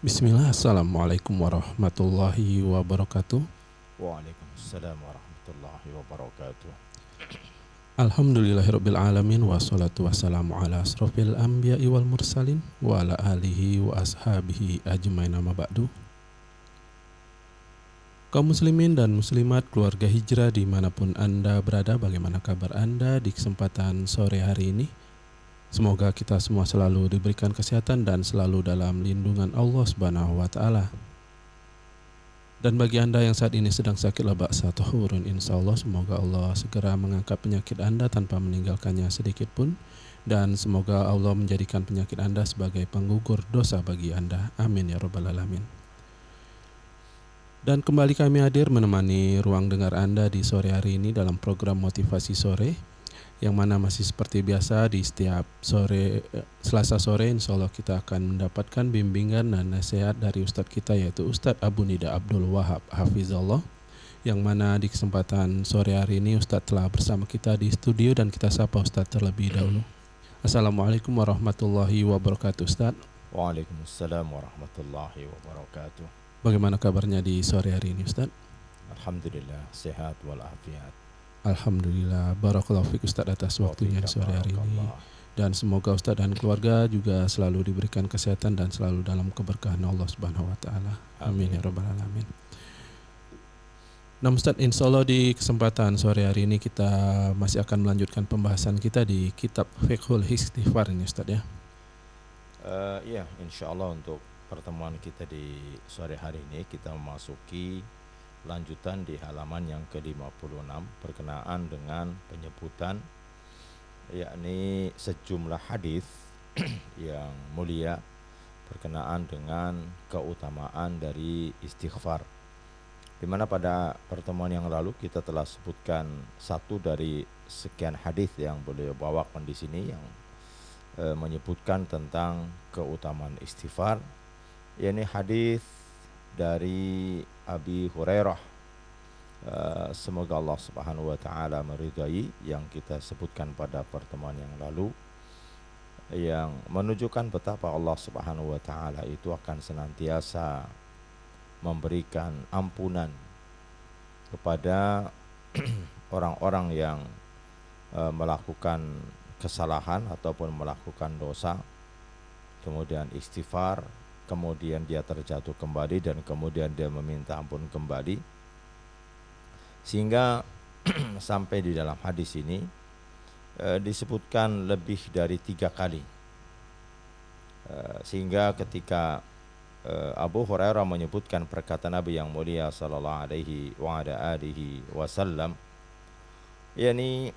Bismillah, Assalamualaikum warahmatullahi wabarakatuh. Waalaikumsalam warahmatullahi wabarakatuh. Alhamdulillahirabbil alamin wassalatu wassalamu ala asrofil anbiya'i wal mursalin wa ala alihi wa ashabihi ajmain amma ba'du. Kaum muslimin dan muslimat keluarga hijrah dimanapun Anda berada, bagaimana kabar Anda di kesempatan sore hari ini? Semoga kita semua selalu diberikan kesehatan dan selalu dalam lindungan Allah Subhanahu wa taala. Dan bagi Anda yang saat ini sedang sakit la ba'sa tahurun, insyaallah semoga Allah segera mengangkat penyakit Anda tanpa meninggalkannya sedikit pun, dan semoga Allah menjadikan penyakit Anda sebagai penggugur dosa bagi Anda. Amin ya rabbal alamin. Dan kembali kami hadir menemani ruang dengar Anda di sore hari ini dalam program Motivasi Sore, yang mana masih seperti biasa di setiap Selasa sore insya Allah kita akan mendapatkan bimbingan dan nasihat dari Ustadz kita, yaitu Ustadz Abu Nida Abdul Wahab Hafizallah, yang mana di kesempatan sore hari ini Ustadz telah bersama kita di studio dan kita sapa Ustadz terlebih dahulu. Assalamualaikum warahmatullahi wabarakatuh Ustadz. Waalaikumsalam warahmatullahi wabarakatuh. Bagaimana kabarnya di sore hari ini Ustadz? Alhamdulillah sehat walafiat. Alhamdulillah, barakallahu fiik Ustadz atas waktunya di sore hari ini. Dan semoga Ustadz dan keluarga juga selalu diberikan kesehatan dan selalu dalam keberkahan Allah Subhanahu wa taala. Amin ya rabbal alamin. Nah Ustadz, insyaallah di kesempatan sore hari ini kita masih akan melanjutkan pembahasan kita di kitab Fiqhul Istighfar ini Ustadz ya. Iya, insyaallah untuk pertemuan kita di sore hari ini kita memasuki lanjutan di halaman yang ke-56 berkenaan dengan penyebutan yakni sejumlah hadis yang mulia berkenaan dengan keutamaan dari istighfar, di mana pada pertemuan yang lalu kita telah sebutkan satu dari sekian hadis yang beliau bawakan di sini yang menyebutkan tentang keutamaan istighfar, yakni hadis dari Abi Hurairah, semoga Allah Subhanahu wa taala meridai, yang kita sebutkan pada pertemuan yang lalu, yang menunjukkan betapa Allah Subhanahu wa taala itu akan senantiasa memberikan ampunan kepada orang-orang yang melakukan kesalahan ataupun melakukan dosa, kemudian istighfar, kemudian dia terjatuh kembali dan kemudian dia meminta ampun kembali, sehingga sampai di dalam hadis ini disebutkan lebih dari 3 kali, sehingga ketika Abu Hurairah menyebutkan perkataan Nabi yang mulia sallallahu alaihi wa ala alihi wasallam, yakni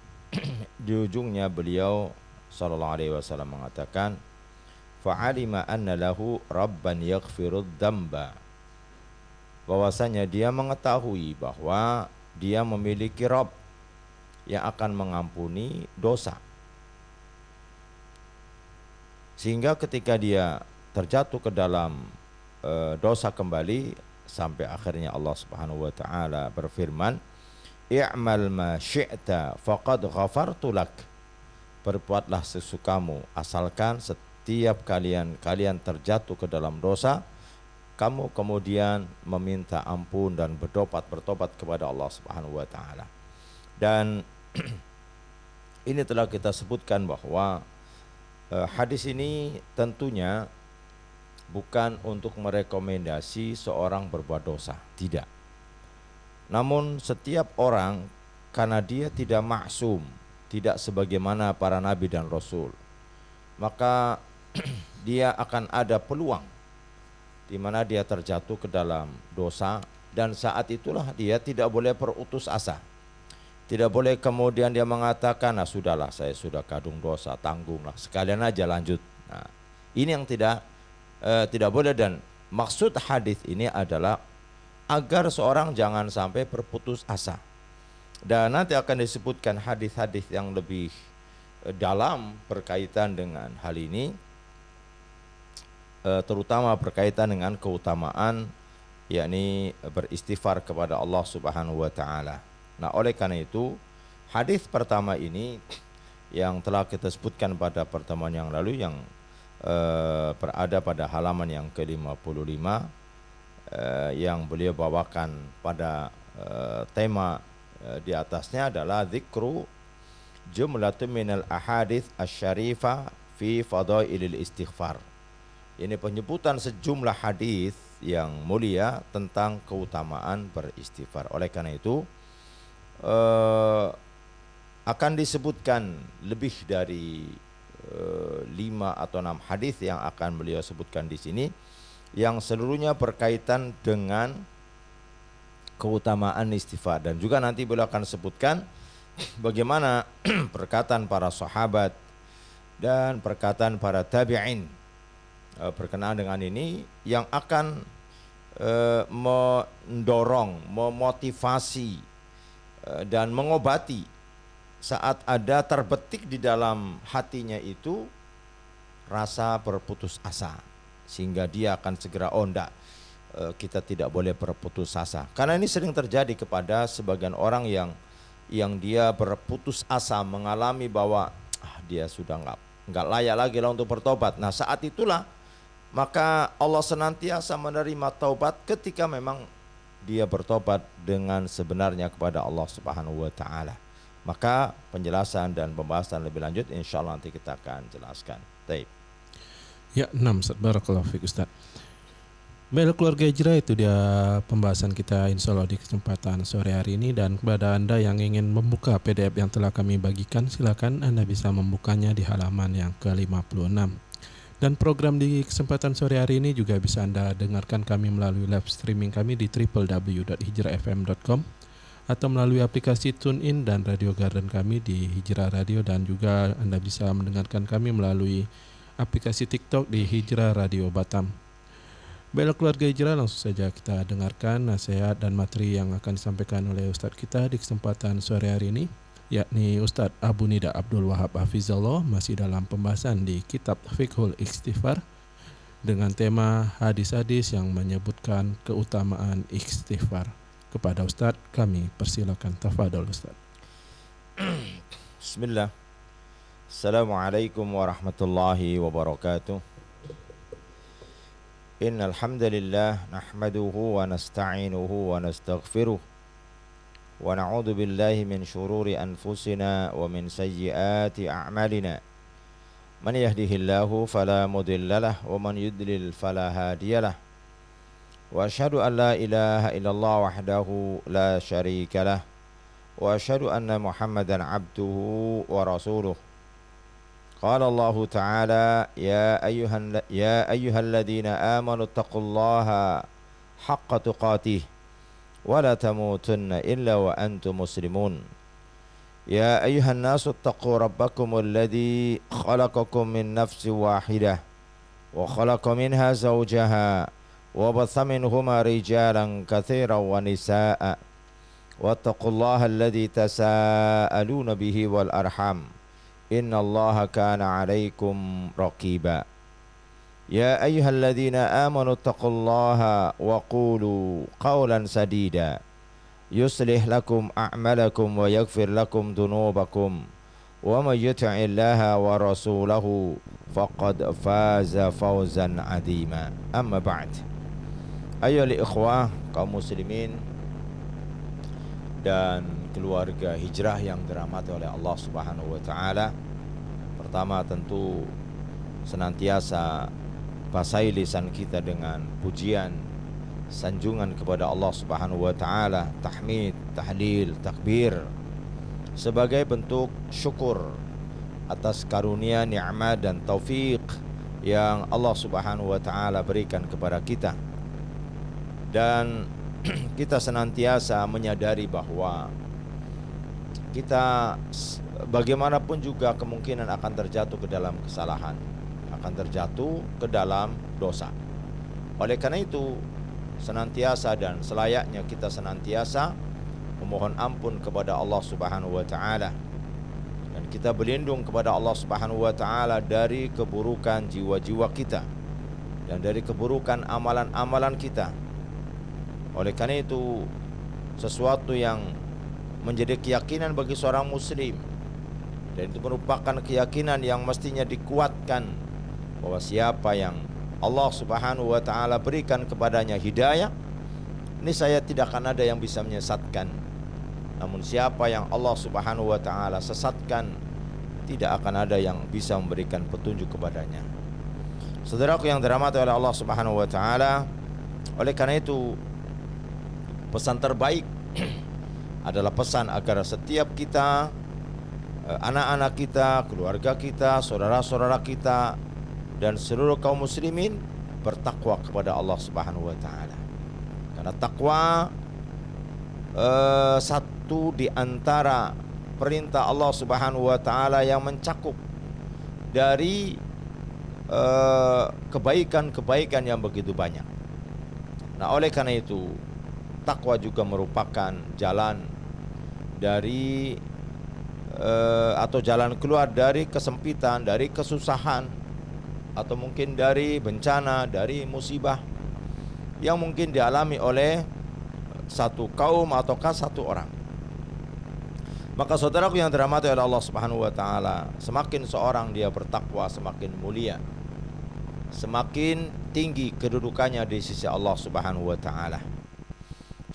di ujungnya beliau sallallahu alaihi wasallam mengatakan, fa'alima anna lahu rabban yaghfirud dzamba, bahwasanya dia mengetahui bahwa dia memiliki Rabb yang akan mengampuni dosa, sehingga ketika dia terjatuh ke dalam dosa kembali, sampai akhirnya Allah Subhanahu wa taala berfirman, i'mal ma syi'ta faqad ghafartu lak, berbuatlah sesukamu asalkan setiap kalian terjatuh ke dalam dosa, kamu kemudian meminta ampun dan bertobat kepada Allah Subhanahu wa taala. Dan ini telah kita sebutkan bahwa hadis ini tentunya bukan untuk merekomendasi seorang berbuat dosa, tidak. Namun setiap orang, karena dia tidak maksum, tidak sebagaimana para nabi dan rasul, maka dia akan ada peluang di mana dia terjatuh ke dalam dosa, dan saat itulah dia tidak boleh berutus asa, tidak boleh kemudian dia mengatakan, nah sudahlah saya sudah kadung dosa, tanggunglah sekalian aja lanjut. Nah, ini yang tidak boleh, dan maksud hadis ini adalah agar seorang jangan sampai berputus asa. Dan nanti akan disebutkan hadis-hadis yang lebih dalam berkaitan dengan hal ini, terutama berkaitan dengan keutamaan yakni beristighfar kepada Allah Subhanahu wa taala. Nah, oleh karena itu hadis pertama ini yang telah kita sebutkan pada pertemuan yang lalu, yang berada pada halaman yang ke-55 yang beliau bawakan pada tema di atasnya adalah dzikru jumlatun minal ahadits asy-syarifah fi fadailil istighfar. Ini penyebutan sejumlah hadis yang mulia tentang keutamaan beristighfar. Oleh karena itu akan disebutkan lebih dari 5 atau 6 hadis yang akan beliau sebutkan di sini, yang seluruhnya berkaitan dengan keutamaan istighfar, dan juga nanti beliau akan sebutkan bagaimana perkataan para sahabat dan perkataan para tabi'in berkenaan dengan ini, yang akan mendorong, memotivasi dan mengobati saat ada terbetik di dalam hatinya itu rasa berputus asa, sehingga dia akan segera kita tidak boleh berputus asa. Karena ini sering terjadi kepada sebagian orang yang dia berputus asa, mengalami bahwa dia sudah nggak layak lagi lah untuk bertobat. Nah, saat itulah maka Allah senantiasa menerima taubat ketika memang dia bertobat dengan sebenarnya kepada Allah Subhanahu wa taala. Maka penjelasan dan pembahasan lebih lanjut insyaallah nanti kita akan jelaskan. Baik. Ya, 6 Ustaz. Barakallahu fiik Ustaz. Baiklah keluarga hijrah, itu dia pembahasan kita insyaallah di kesempatan sore hari ini. Dan kepada Anda yang ingin membuka PDF yang telah kami bagikan, silakan Anda bisa membukanya di halaman yang ke-56. Dan program di kesempatan sore hari ini juga bisa Anda dengarkan kami melalui live streaming kami di www.hijrahfm.com atau melalui aplikasi TuneIn dan Radio Garden kami di Hijrah Radio, dan juga Anda bisa mendengarkan kami melalui aplikasi TikTok di Hijrah Radio Batam. Baiklah keluarga hijrah, langsung saja kita dengarkan nasihat dan materi yang akan disampaikan oleh Ustadz kita di kesempatan sore hari ini, yakni Ustadz Abu Nida Abdul Wahab Hafizallah, masih dalam pembahasan di kitab Fiqhul Istighfar dengan tema hadis-hadis yang menyebutkan keutamaan istighfar. Kepada Ustadz kami persilakan, tafadhol Ustadz. Bismillah. Assalamualaikum warahmatullahi wabarakatuh. Innal hamdalillah nahmaduhu wa nasta'inuhu wa nastaghfiruh wa na'udzu billahi min shururi anfusina wa min sayyiati a'malina. Man yahdihillahu fala mudhillalah wa man yudlil fala hadiyalah. Wa asyhadu an la ilaha illallah wahdahu la syarika lah wa asyhadu anna Muhammadan abduhu wa rasuluh. Qala Allah Ta'ala ya ayyuhalladzina amanu taqullaha haqqa tuqatih wa la tamutunna illa wa antum muslimun. Ya ayyuhan nasu taqu rabbakumul ladzi khalaqakum min nafsin wahidah wa khalaqa minha zawjaha wa batha minhuma rijalan katsiran wa nisaa'a wattaqullaha alladzi tasaaluna bihi wal arham innallaha kana 'alaikum raqiba. Ya ayyuhalladzina amanu taqullaha wa qulu qawlan sadida yuslih lakum a'malakum wa yaghfir lakum dhunubakum wa may yuti'illaha wa rasulahu faqad faza fawzan 'azima. Amma ba'd. Ayolah ikhwah kaum muslimin dan keluarga hijrah yang dirahmati oleh Allah Subhanahu wa taala. Pertama tentu senantiasa basahi lisan kita dengan pujian, sanjungan kepada Allah Subhanahu wa taala, tahmid, tahlil, takbir sebagai bentuk syukur atas karunia, nikmat dan taufik yang Allah Subhanahu wa taala berikan kepada kita. Dan kita senantiasa menyadari bahwa kita bagaimanapun juga kemungkinan akan terjatuh ke dalam kesalahan, akan terjatuh ke dalam dosa. Oleh karena itu senantiasa dan selayaknya kita senantiasa memohon ampun kepada Allah Subhanahu wa taala, dan kita berlindung kepada Allah Subhanahu wa taala dari keburukan jiwa-jiwa kita dan dari keburukan amalan-amalan kita. Oleh karena itu sesuatu yang menjadi keyakinan bagi seorang muslim, dan itu merupakan keyakinan yang mestinya dikuatkan bahwa siapa yang Allah Subhanahu wa taala berikan kepadanya hidayah, ini saya tidak akan ada yang bisa menyesatkan. Namun siapa yang Allah Subhanahu wa taala sesatkan, tidak akan ada yang bisa memberikan petunjuk kepadanya. Saudaraku yang dirahmati oleh Allah Subhanahu wa taala, oleh karena itu pesan terbaik adalah pesan agar setiap kita, anak-anak kita, keluarga kita, saudara-saudara kita, dan seluruh kaum muslimin bertakwa kepada Allah Subhanahu wa taala. Karena takwa satu di antara perintah Allah Subhanahu wa taala yang mencakup dari kebaikan-kebaikan yang begitu banyak. Nah, oleh karena itu takwa juga merupakan jalan dari atau jalan keluar dari kesempitan, dari kesusahan, atau mungkin dari bencana, dari musibah yang mungkin dialami oleh satu kaum ataukah satu orang. Maka saudaraku yang dirahmati oleh Allah Subhanahu wa taala, semakin seorang dia bertakwa, semakin mulia, semakin tinggi kedudukannya di sisi Allah Subhanahu wa taala.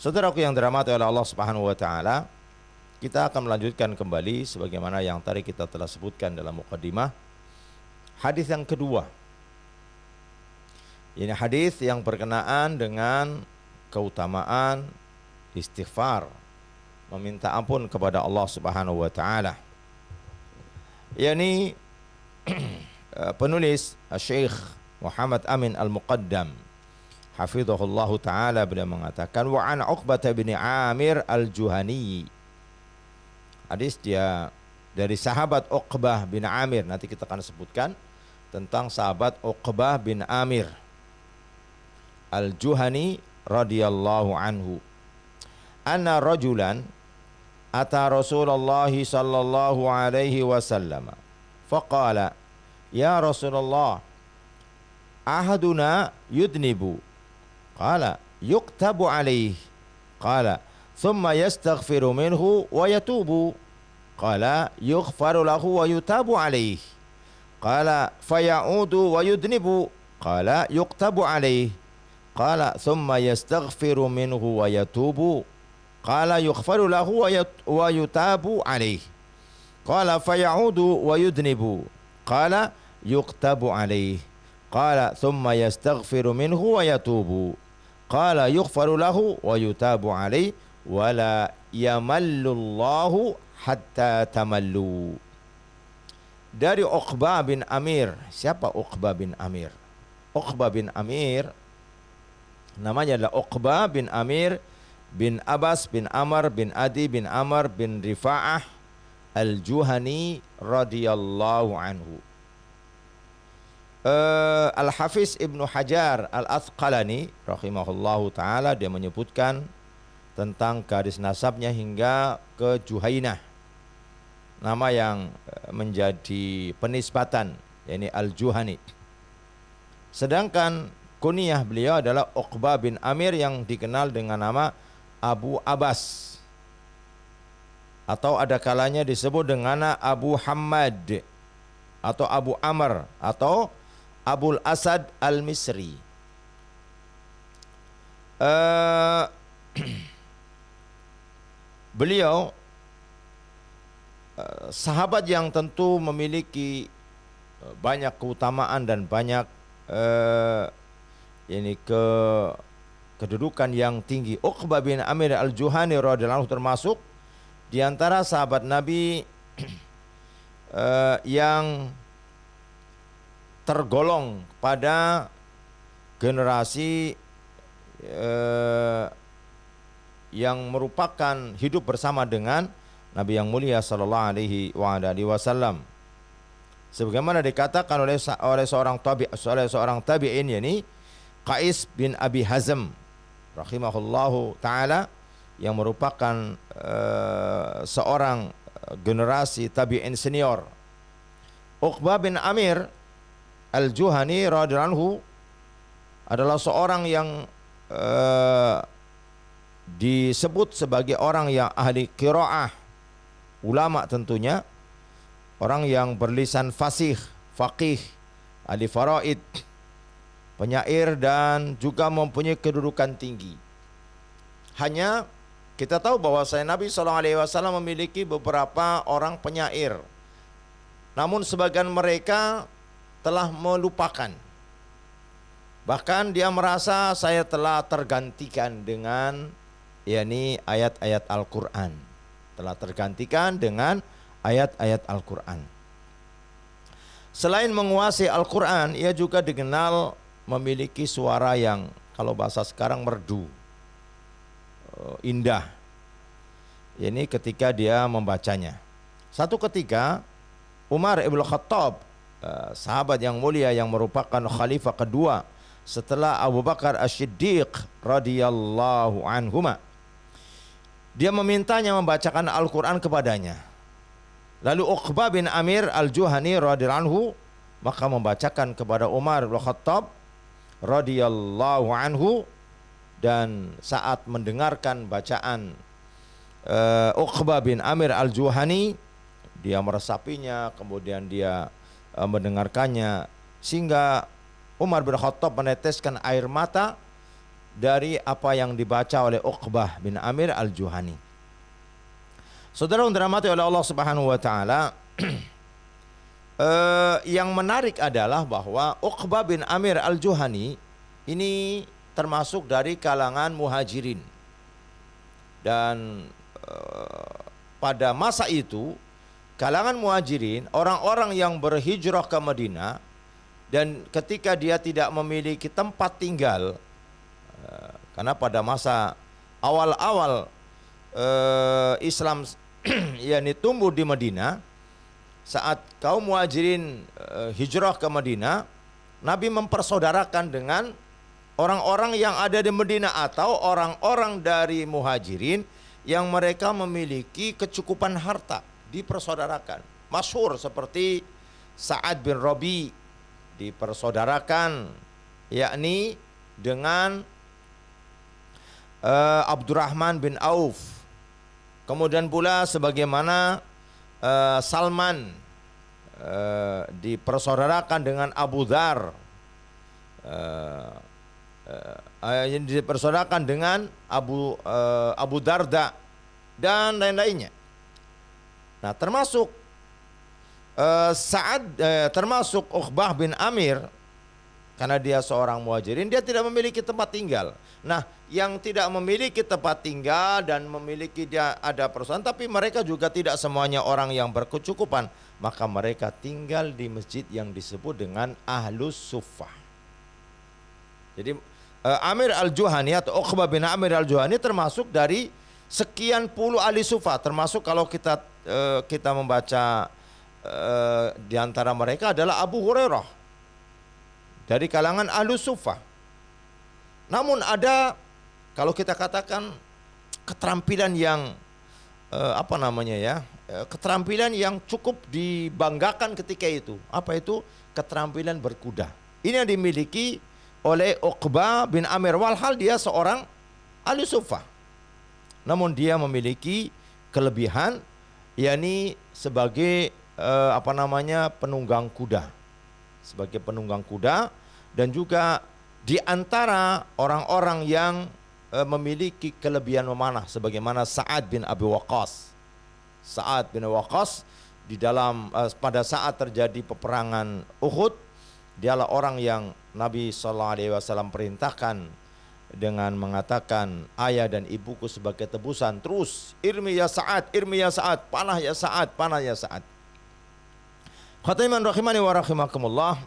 Saudaraku yang dirahmati oleh Allah Subhanahu wa taala, kita akan melanjutkan kembali sebagaimana yang tadi kita telah sebutkan dalam muqaddimah. Hadis yang kedua, ini hadis yang berkenaan dengan keutamaan istighfar, meminta ampun kepada Allah Subhanahu wa taala. Yani penulis Syekh Muhammad Amin Al-Muqaddam hafizahullah taala, beliau mengatakan wa an Uqbah bin Amir Al-Juhani. Hadis dia dari sahabat Uqbah bin Amir. Nanti kita akan sebutkan tentang sahabat Uqbah bin Amir Al-Juhani radhiyallahu anhu. Anna rajulan ata Rasulullah sallallahu alaihi wasallam faqala ya Rasulullah ahaduna yudnibu qala yuktabu alaihi qala thumma yastaghfiru minhu wa yatubu qala yughfaru lahu wa yutabu alaihi qala fayaudu wa yudnibu qala yuktabu alaihi qala thumma yastaghfiru minhu wa yatubu qala yughfaru lahu wa yutabu alaihi qala fayaudu wa yudnibu qala yuktabu alaihi qala thumma yastaghfiru minhu wa yatubu qala yughfaru lahu wa yutabu alaihi wala yamallullahu hatta tamallu. Dari Uqbah bin Amir. Siapa Uqbah bin Amir? Uqbah bin Amir namanya adalah Uqbah bin Amir bin Abbas bin Amr bin Adi bin Amr bin Rifa'ah Al-Juhani radhiyallahu anhu. Al-Hafiz Ibnu Hajar Al-Asqalani rahimahullahu taala, dia menyebutkan tentang garis nasabnya hingga ke Juhainah, nama yang menjadi penisbatan, yakni Al-Juhani. Sedangkan kunyah beliau adalah Uqbah bin Amir yang dikenal dengan nama Abu Abbas, atau ada kalanya disebut dengan Abu Hammad atau Abu Amr atau Abul Asad Al-Misri. Beliau sahabat yang tentu memiliki banyak keutamaan dan banyak kedudukan yang tinggi. Uqbah bin Amir Al-Juhani radhiyallahu anhu termasuk di antara sahabat Nabi yang tergolong pada generasi yang merupakan hidup bersama dengan Nabi yang mulia sallallahu alaihi wasallam. Sebagaimana dikatakan oleh seorang tabi'in, yakni Qais bin Abi Hazm rahimahullahu taala, yang merupakan seorang generasi tabi'in senior. Uqbah bin Amir Al-Juhani radhiyallahu anhu adalah seorang yang disebut sebagai orang yang ahli qiraah, ulama tentunya, orang yang berlisan fasih, faqih, ahli faraid, penyair, dan juga mempunyai kedudukan tinggi. Hanya kita tahu bahwa Nabi SAW memiliki beberapa orang penyair, namun sebagian mereka telah melupakan. Bahkan dia merasa saya telah tergantikan dengan ayat-ayat Al-Quran. Telah tergantikan dengan ayat-ayat Al-Quran. Selain menguasai Al-Quran, ia juga dikenal memiliki suara yang kalau bahasa sekarang merdu, indah. Ini ketika dia membacanya. Satu ketika Umar ibn Khattab, sahabat yang mulia yang merupakan khalifah kedua setelah Abu Bakar As-Siddiq radhiyallahu anhuma, dia memintanya membacakan Al-Quran kepadanya. Lalu Uqbah bin Amir Al-Juhani radhiyallahu anhu maka membacakan kepada Umar bin Khattab radhiyallahu anhu, dan saat mendengarkan bacaan Uqbah bin Amir Al-Juhani, dia meresapinya, kemudian dia mendengarkannya, sehingga Umar bin Khattab meneteskan air mata dari apa yang dibaca oleh Uqbah bin Amir Al-Juhani. Saudara yang dirahmati oleh Allah Subhanahu wa taala, yang menarik adalah bahwa Uqbah bin Amir Al-Juhani ini termasuk dari kalangan muhajirin. Dan pada masa itu kalangan muhajirin, orang-orang yang berhijrah ke Madinah, dan ketika dia tidak memiliki tempat tinggal, karena pada masa awal-awal Islam tumbuh di Madinah, saat kaum muhajirin hijrah ke Madinah, Nabi mempersaudarakan dengan orang-orang yang ada di Madinah atau orang-orang dari muhajirin yang mereka memiliki kecukupan harta, dipersaudarakan. Masyhur seperti Sa'ad bin Rabi dipersaudarakan yakni dengan Abdurrahman bin Auf. Kemudian pula sebagaimana Salman dipersaudarakan dengan Abu Dzar, yang dipersaudarakan dengan Abu Darda dan lain-lainnya. Nah, termasuk termasuk Uqbah bin Amir, karena dia seorang muhajirin, dia tidak memiliki tempat tinggal. Nah, yang tidak memiliki tempat tinggal dan memiliki dia ada perusahaan, tapi mereka juga tidak semuanya orang yang berkecukupan, maka mereka tinggal di masjid yang disebut dengan Ahlus Suffah. Jadi Amir Al-Juhani atau Uqbah bin Amir Al-Juhani termasuk dari sekian puluh ahli suffah, termasuk kalau kita membaca di antara mereka adalah Abu Hurairah dari kalangan Ahlus Suffah. Namun ada, kalau kita katakan keterampilan yang keterampilan yang cukup dibanggakan ketika itu. Apa itu? Keterampilan berkuda. Ini yang dimiliki oleh Uqbah bin Amir, walhal dia seorang ahli suffah. Namun dia memiliki kelebihan, yakni sebagai penunggang kuda. Sebagai penunggang kuda, dan juga di antara orang-orang yang memiliki kelebihan memanah sebagaimana Sa'ad bin Abi Waqqas. Sa'ad bin Waqqas di dalam pada saat terjadi peperangan Uhud, dialah orang yang Nabi SAW perintahkan dengan mengatakan, ayah dan ibuku sebagai tebusan, terus irmi ya Sa'ad, irmi ya Sa'ad, panah ya Sa'ad, panah ya Sa'ad. Khatiman rahimani wa rahimakumullah.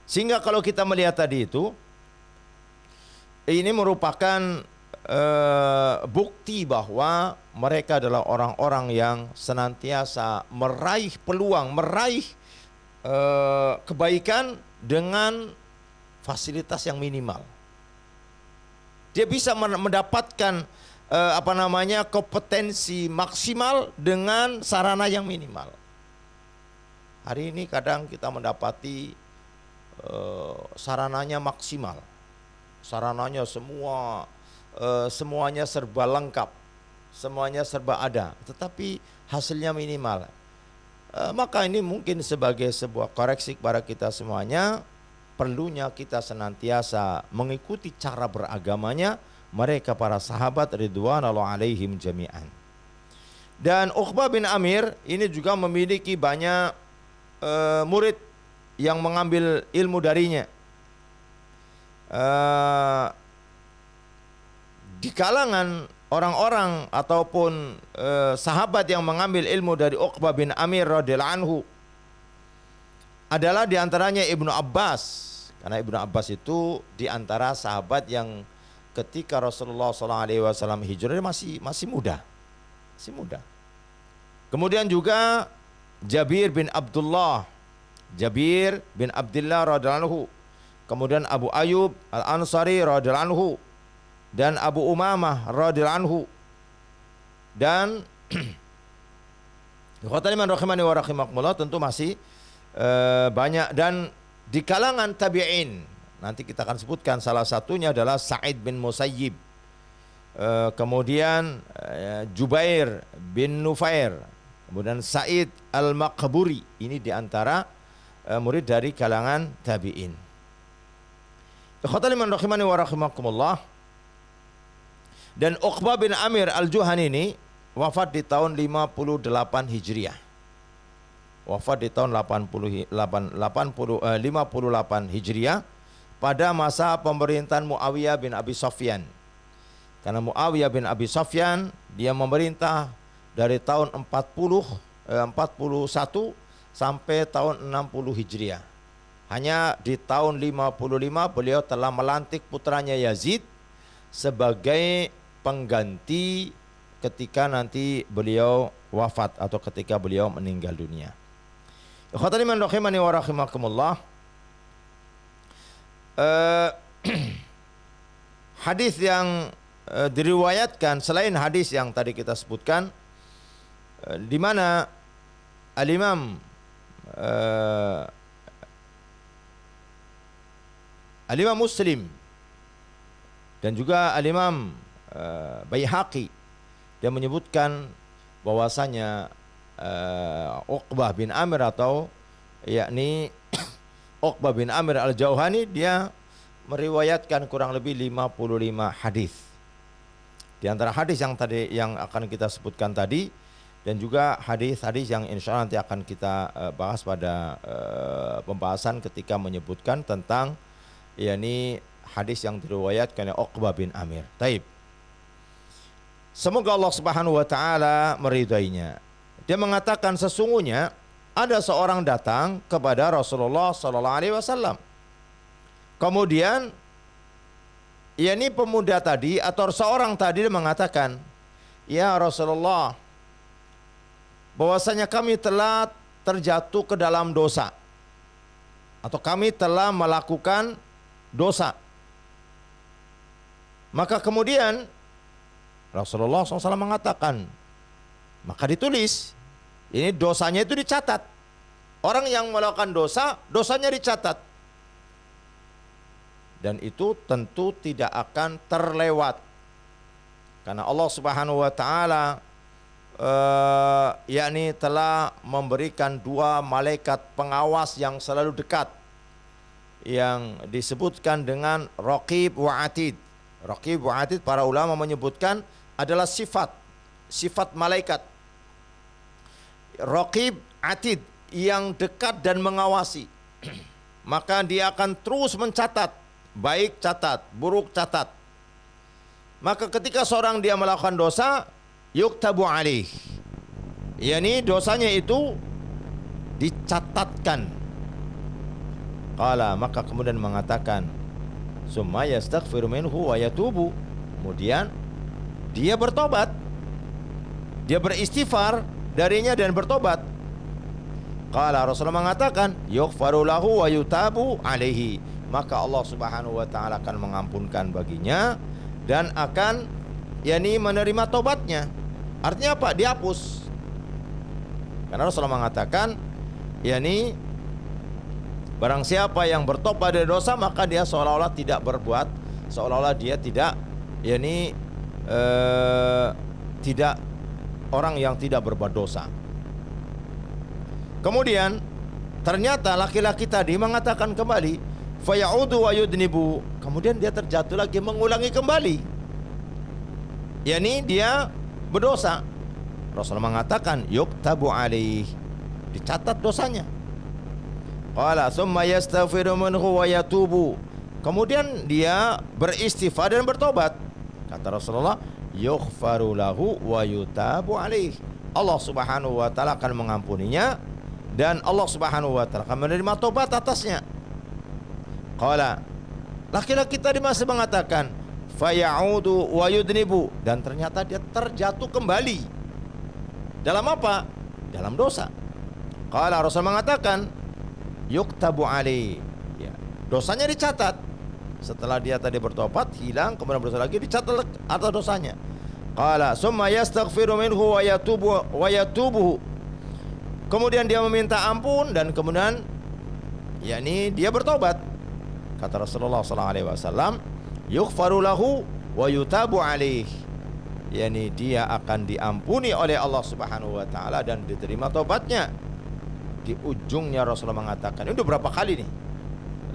Sehingga kalau kita melihat tadi itu, ini merupakan bukti bahwa mereka adalah orang-orang yang senantiasa meraih peluang, meraih kebaikan dengan fasilitas yang minimal. Dia bisa mendapatkan kompetensi maksimal dengan sarana yang minimal. Hari ini kadang kita mendapati sarananya maksimal, sarananya semuanya serba lengkap, semuanya serba ada, tetapi hasilnya minimal. Maka ini mungkin sebagai sebuah koreksi kepada kita semuanya, perlunya kita senantiasa mengikuti cara beragamanya mereka para sahabat ridwanullah alaihim jami'an. Dan Uqbah bin Amir ini juga memiliki banyak murid yang mengambil ilmu darinya. Di kalangan orang-orang ataupun sahabat yang mengambil ilmu dari Uqbah bin Amir radhiyallahu anhu adalah diantaranya Ibnu Abbas, karena Ibnu Abbas itu diantara sahabat yang ketika Rasulullah SAW hijrah masih muda. Kemudian juga Jabir bin Abdullah radhiyallahu anhu, kemudian Abu Ayyub Al-Ansari radhiyallahu anhu, dan Abu Umamah radhiyallahu anhu, dan ikhwaniman rahimani wa rahimakumullah, tentu masih banyak. Dan di kalangan tabi'in nanti kita akan sebutkan, salah satunya adalah Sa'id bin Musayyib, kemudian Jubair bin Nufair, kemudian Sa'id al-Maqburi. Ini diantara murid dari kalangan tabi'in. Ikhwaniman rahimani wa rahimakumullah. Dan Uqbah bin Amir al-Juhani ini wafat di tahun 58 Hijriah. Wafat di tahun 58 Hijriah pada masa pemerintahan Muawiyah bin Abi Sufyan. Karena Muawiyah bin Abi Sufyan dia memerintah dari tahun 41 sampai tahun 60 Hijriah. Hanya di tahun 55 beliau telah melantik putranya Yazid sebagai pengganti ketika nanti beliau wafat atau ketika beliau meninggal dunia. Ikhwaniman rahimani wa rahimakumullah. Hadis yang diriwayatkan selain hadis yang tadi kita sebutkan, di mana Al-Imam Muslim dan juga Al-Imam Baihaqi, dia menyebutkan bahwasanya Uqbah bin Amir atau yakni Uqbah bin Amir al-Jauhani dia meriwayatkan kurang lebih 55 hadis. Di antara hadis yang tadi yang akan kita sebutkan tadi, dan juga hadis-hadis yang insya Allah nanti akan kita bahas pada pembahasan ketika menyebutkan tentang yakni hadis yang diriwayatkan oleh Uqbah bin Amir. Taib. Semoga Allah Subhanahu wa taala meridainya. Dia mengatakan sesungguhnya ada seorang datang kepada Rasulullah sallallahu alaihi wasallam. Kemudian yakni pemuda tadi atau seorang tadi mengatakan, "Ya Rasulullah, bahwasanya kami telah terjatuh ke dalam dosa atau kami telah melakukan dosa." Maka kemudian Rasulullah SAW mengatakan, maka ditulis, ini dosanya itu dicatat. Orang yang melakukan dosa, dosanya dicatat. Dan itu tentu tidak akan terlewat. Karena Allah Subhanahu wa taala yakni telah memberikan dua malaikat pengawas yang selalu dekat, yang disebutkan dengan Raqib wa Atid. Raqib wa Atid para ulama menyebutkan adalah sifat malaikat. Raqib Atid yang dekat dan mengawasi. Maka dia akan terus mencatat, baik catat, buruk catat. Maka ketika seorang dia melakukan dosa, yuktabu alaih, yakni dosanya itu dicatatkan. Qala, maka kemudian mengatakan, summa yastaghfiru minhu wa yatubu. Kemudian dia bertobat, dia beristighfar darinya dan bertobat. Qala, Rasulullah mengatakan, yughfaru lahu wa yutabu alaihi. Maka Allah Subhanahu wa taala akan mengampunkan baginya dan akan yakni menerima tobatnya. Artinya apa? Dihapus. Karena Rasulullah mengatakan, yakni barang siapa yang bertobat dari dosa, maka dia seolah-olah tidak berbuat, seolah-olah dia tidak yakni tidak orang yang tidak berbuat dosa. Kemudian ternyata laki-laki tadi mengatakan kembali, fayaudu wa yudnibu. Kemudian dia terjatuh lagi mengulangi kembali. Yani dia berdosa. Rasul mengatakan yuktabu alaih, dicatat dosanya. Qala summa yastaghfiru minhu wa yatubu. Kemudian dia beristighfar dan bertobat. Kata Rasulullah, yughfaru lahu wa yutabu alaih. Allah Subhanahu wa taala akan mengampuninya dan Allah Subhanahu wa taala akan menerima tobat atasnya. Qala, laki-laki tadi masih mengatakan fayaudu wa yudnibu, dan ternyata dia terjatuh kembali. Dalam apa? Dalam dosa. Qala, Rasul mengatakan yuktabu alaih, ya, dosanya dicatat. Setelah dia tadi bertobat, hilang, kemudian berdosa lagi, dicatat atas dosanya. Qala summa yastaghfiru minhu wa yatubu. Kemudian dia meminta ampun dan kemudian yakni dia bertobat. Kata Rasulullah sallallahu alaihi wasallam, yughfaru lahu wa yutabu alaih. yakni dia akan diampuni oleh Allah Subhanahu wa taala dan diterima tobatnya. Di ujungnya Rasulullah mengatakan, ini udah berapa kali nih?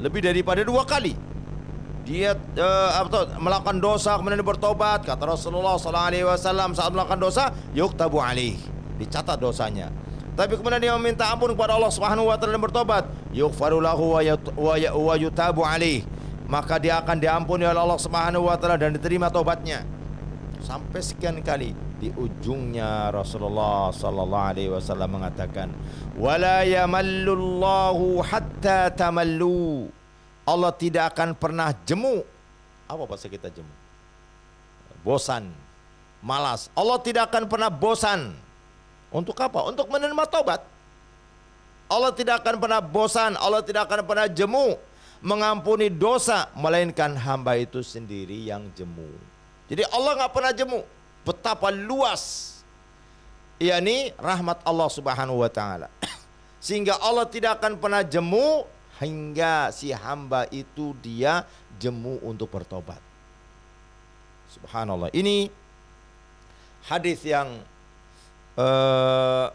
Lebih daripada 2 kali. Dia melakukan dosa kemudian bertobat. Kata Rasulullah sallallahu alaihi wasallam, saat melakukan dosa yuktabu alaih, dicatat dosanya. Tapi kemudian dia meminta ampun kepada Allah Subhanahu wa taala dan bertobat, yughfaru lahu wa yutabu alaih, maka dia akan diampuni oleh Allah Subhanahu wa taala dan diterima tobatnya. Sampai sekian kali. Di ujungnya Rasulullah sallallahu alaihi wasallam mengatakan, wala yamallullahu hatta tamallu. Allah tidak akan pernah jemu. Apa bahasa kita jemu? Bosan, malas. Allah tidak akan pernah bosan. Untuk apa? Untuk menerima tobat. Allah tidak akan pernah bosan, Allah tidak akan pernah jemu mengampuni dosa, melainkan hamba itu sendiri yang jemu. Jadi Allah nggak pernah jemu. Betapa luas yakni rahmat Allah Subhanahu wa taala. Sehingga Allah tidak akan pernah jemu hingga si hamba itu dia jemu untuk bertobat. Subhanallah. Ini hadis yang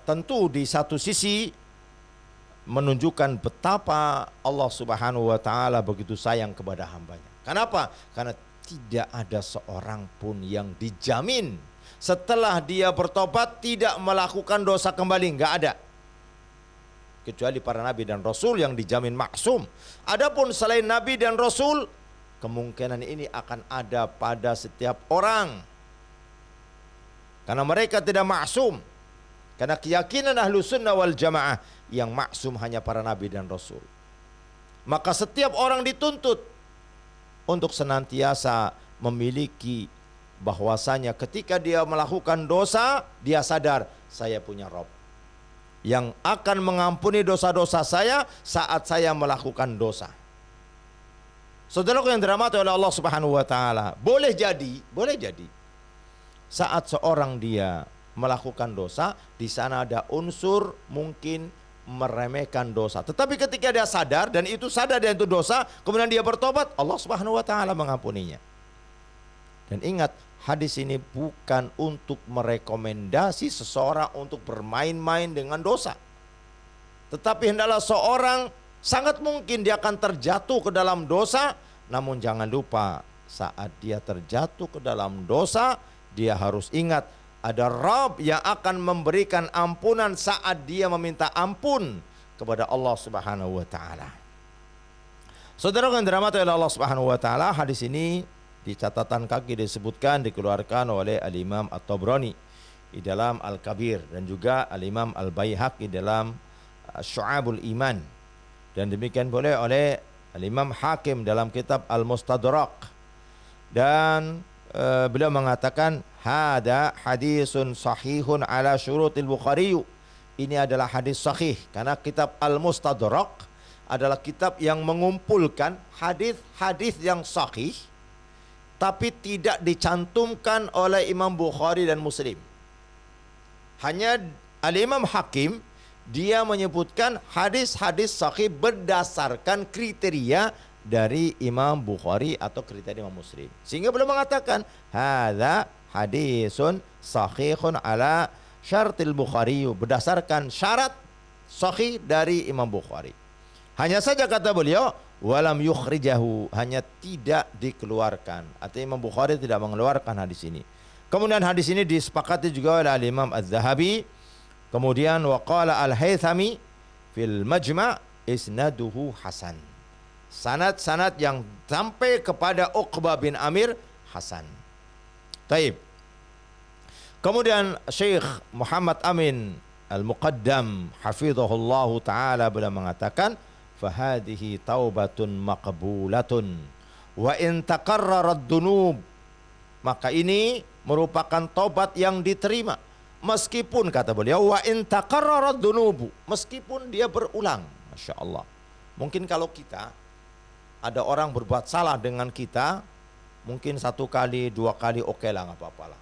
tentu di satu sisi menunjukkan betapa Allah Subhanahu wa taala begitu sayang kepada hambanya. Kenapa? Karena tidak ada seorang pun yang dijamin setelah dia bertobat tidak melakukan dosa kembali, enggak ada. Kecuali para nabi dan rasul yang dijamin maksum. Adapun selain nabi dan rasul, kemungkinan ini akan ada pada setiap orang. Karena mereka tidak maksum. Karena keyakinan ahlu sunnah wal jamaah, yang maksum hanya para nabi dan rasul. Maka setiap orang dituntut untuk senantiasa memiliki bahwasanya ketika dia melakukan dosa, dia sadar, saya punya Rabb yang akan mengampuni dosa-dosa saya saat saya melakukan dosa. Saudaraku yang dirahmati oleh Allah Subhanahu wa taala, boleh jadi saat seorang dia melakukan dosa, di sana ada unsur mungkin meremehkan dosa. Tetapi ketika dia sadar dan itu sadar dan itu dosa, kemudian dia bertobat, Allah Subhanahu wa taala mengampuninya. Dan ingat, hadis ini bukan untuk merekomendasi seseorang untuk bermain-main dengan dosa. Tetapi hendaklah seorang, sangat mungkin dia akan terjatuh ke dalam dosa, namun jangan lupa saat dia terjatuh ke dalam dosa, dia harus ingat ada Rabb yang akan memberikan ampunan saat dia meminta ampun kepada Allah Subhanahu wa taala. Saudara yang dirahmati oleh Allah Subhanahu wa taala, hadis ini di catatan kaki disebutkan dikeluarkan oleh Al-Imam At-Tabrani di dalam Al-Kabir dan juga Al-Imam Al-Baihaqi dalam Syu'abul Iman, dan demikian boleh oleh Al-Imam Hakim dalam kitab Al-Mustadrak. Dan beliau mengatakan hada hadisun sahihun ala syurutil Bukhari. Ini adalah hadis sahih karena kitab Al-Mustadrak adalah kitab yang mengumpulkan hadis-hadis yang sahih tapi tidak dicantumkan oleh Imam Bukhari dan Muslim. Hanya Al-Imam Hakim dia menyebutkan hadis-hadis sahih berdasarkan kriteria dari Imam Bukhari atau kriteria Imam Muslim. Sehingga beliau mengatakan hadza hadisun sahihun ala syartil Bukhari, berdasarkan syarat sahih dari Imam Bukhari. Hanya saja kata beliau, walam yukhrijahu, hanya tidak dikeluarkan. Artinya Imam Bukhari tidak mengeluarkan hadis ini. Kemudian hadis ini disepakati juga oleh Imam Az-Zahabi. Kemudian waqala Al-Haythami fil Majma' isnaduhu hasan. Sanad-sanad yang sampai kepada Uqbah bin Amir hasan. Taib. Kemudian Syekh Muhammad Amin Al-Muqaddam hafizahullahu taala beliau mengatakan, fahadihi taubatun maqbulatun wa in taqarrarat dunub, maka ini merupakan taubat yang diterima meskipun, kata beliau, wa in taqarrarat dunubu, meskipun dia berulang. Masya Allah. Mungkin kalau kita ada orang berbuat salah dengan kita, mungkin 1 kali 2 kali oke lah, nggak apa-apa lah.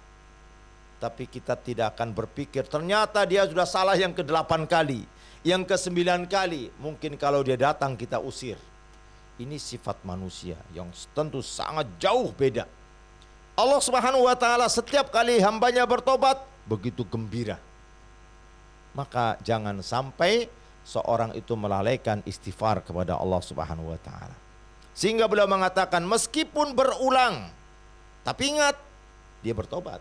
Tapi kita tidak akan berpikir ternyata dia sudah salah yang ke-8 kali, yang ke-9 kali. Mungkin kalau dia datang kita usir. Ini sifat manusia yang tentu sangat jauh beda. Allah Subhanahu wa taala setiap kali hambanya bertobat begitu gembira. Maka jangan sampai seorang itu melalaikan istighfar kepada Allah Subhanahu wa taala. Sehingga beliau mengatakan meskipun berulang, tapi ingat dia bertobat.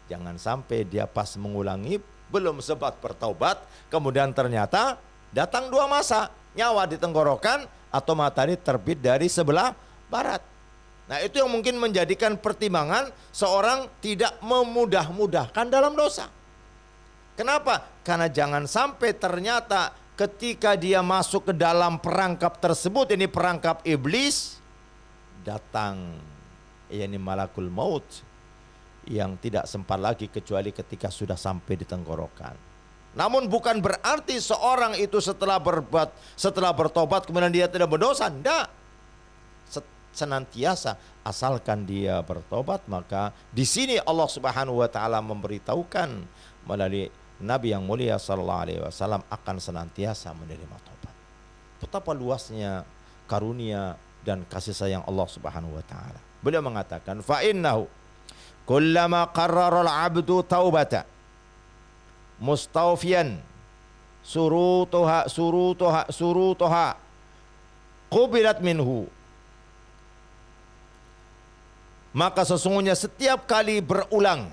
Jangan sampai dia pas mengulangi belum sempat bertaubat, kemudian ternyata datang 2 masa, nyawa di tenggorokan atau matahari terbit dari sebelah barat. Nah, itu yang mungkin menjadikan pertimbangan seorang tidak memudah-mudahkan dalam dosa. Kenapa? Karena jangan sampai ternyata ketika dia masuk ke dalam perangkap tersebut, ini perangkap iblis, datang yakni malakul maut yang tidak sempat lagi kecuali ketika sudah sampai di tenggorokan. Namun bukan berarti seorang itu setelah bertobat kemudian dia tidak berdosa. Tidak. Senantiasa asalkan dia bertobat, maka di sini Allah Subhanahu wa taala memberitahukan melalui Nabi yang mulia sallallahu alaihi wasallam akan senantiasa menerima tobat. Betapa luasnya karunia dan kasih sayang Allah Subhanahu wa taala. Beliau mengatakan fa innahu kullama qarrara al-'abdu taubata mustawfiyan surutuha qubilat minhu, maka sesungguhnya setiap kali berulang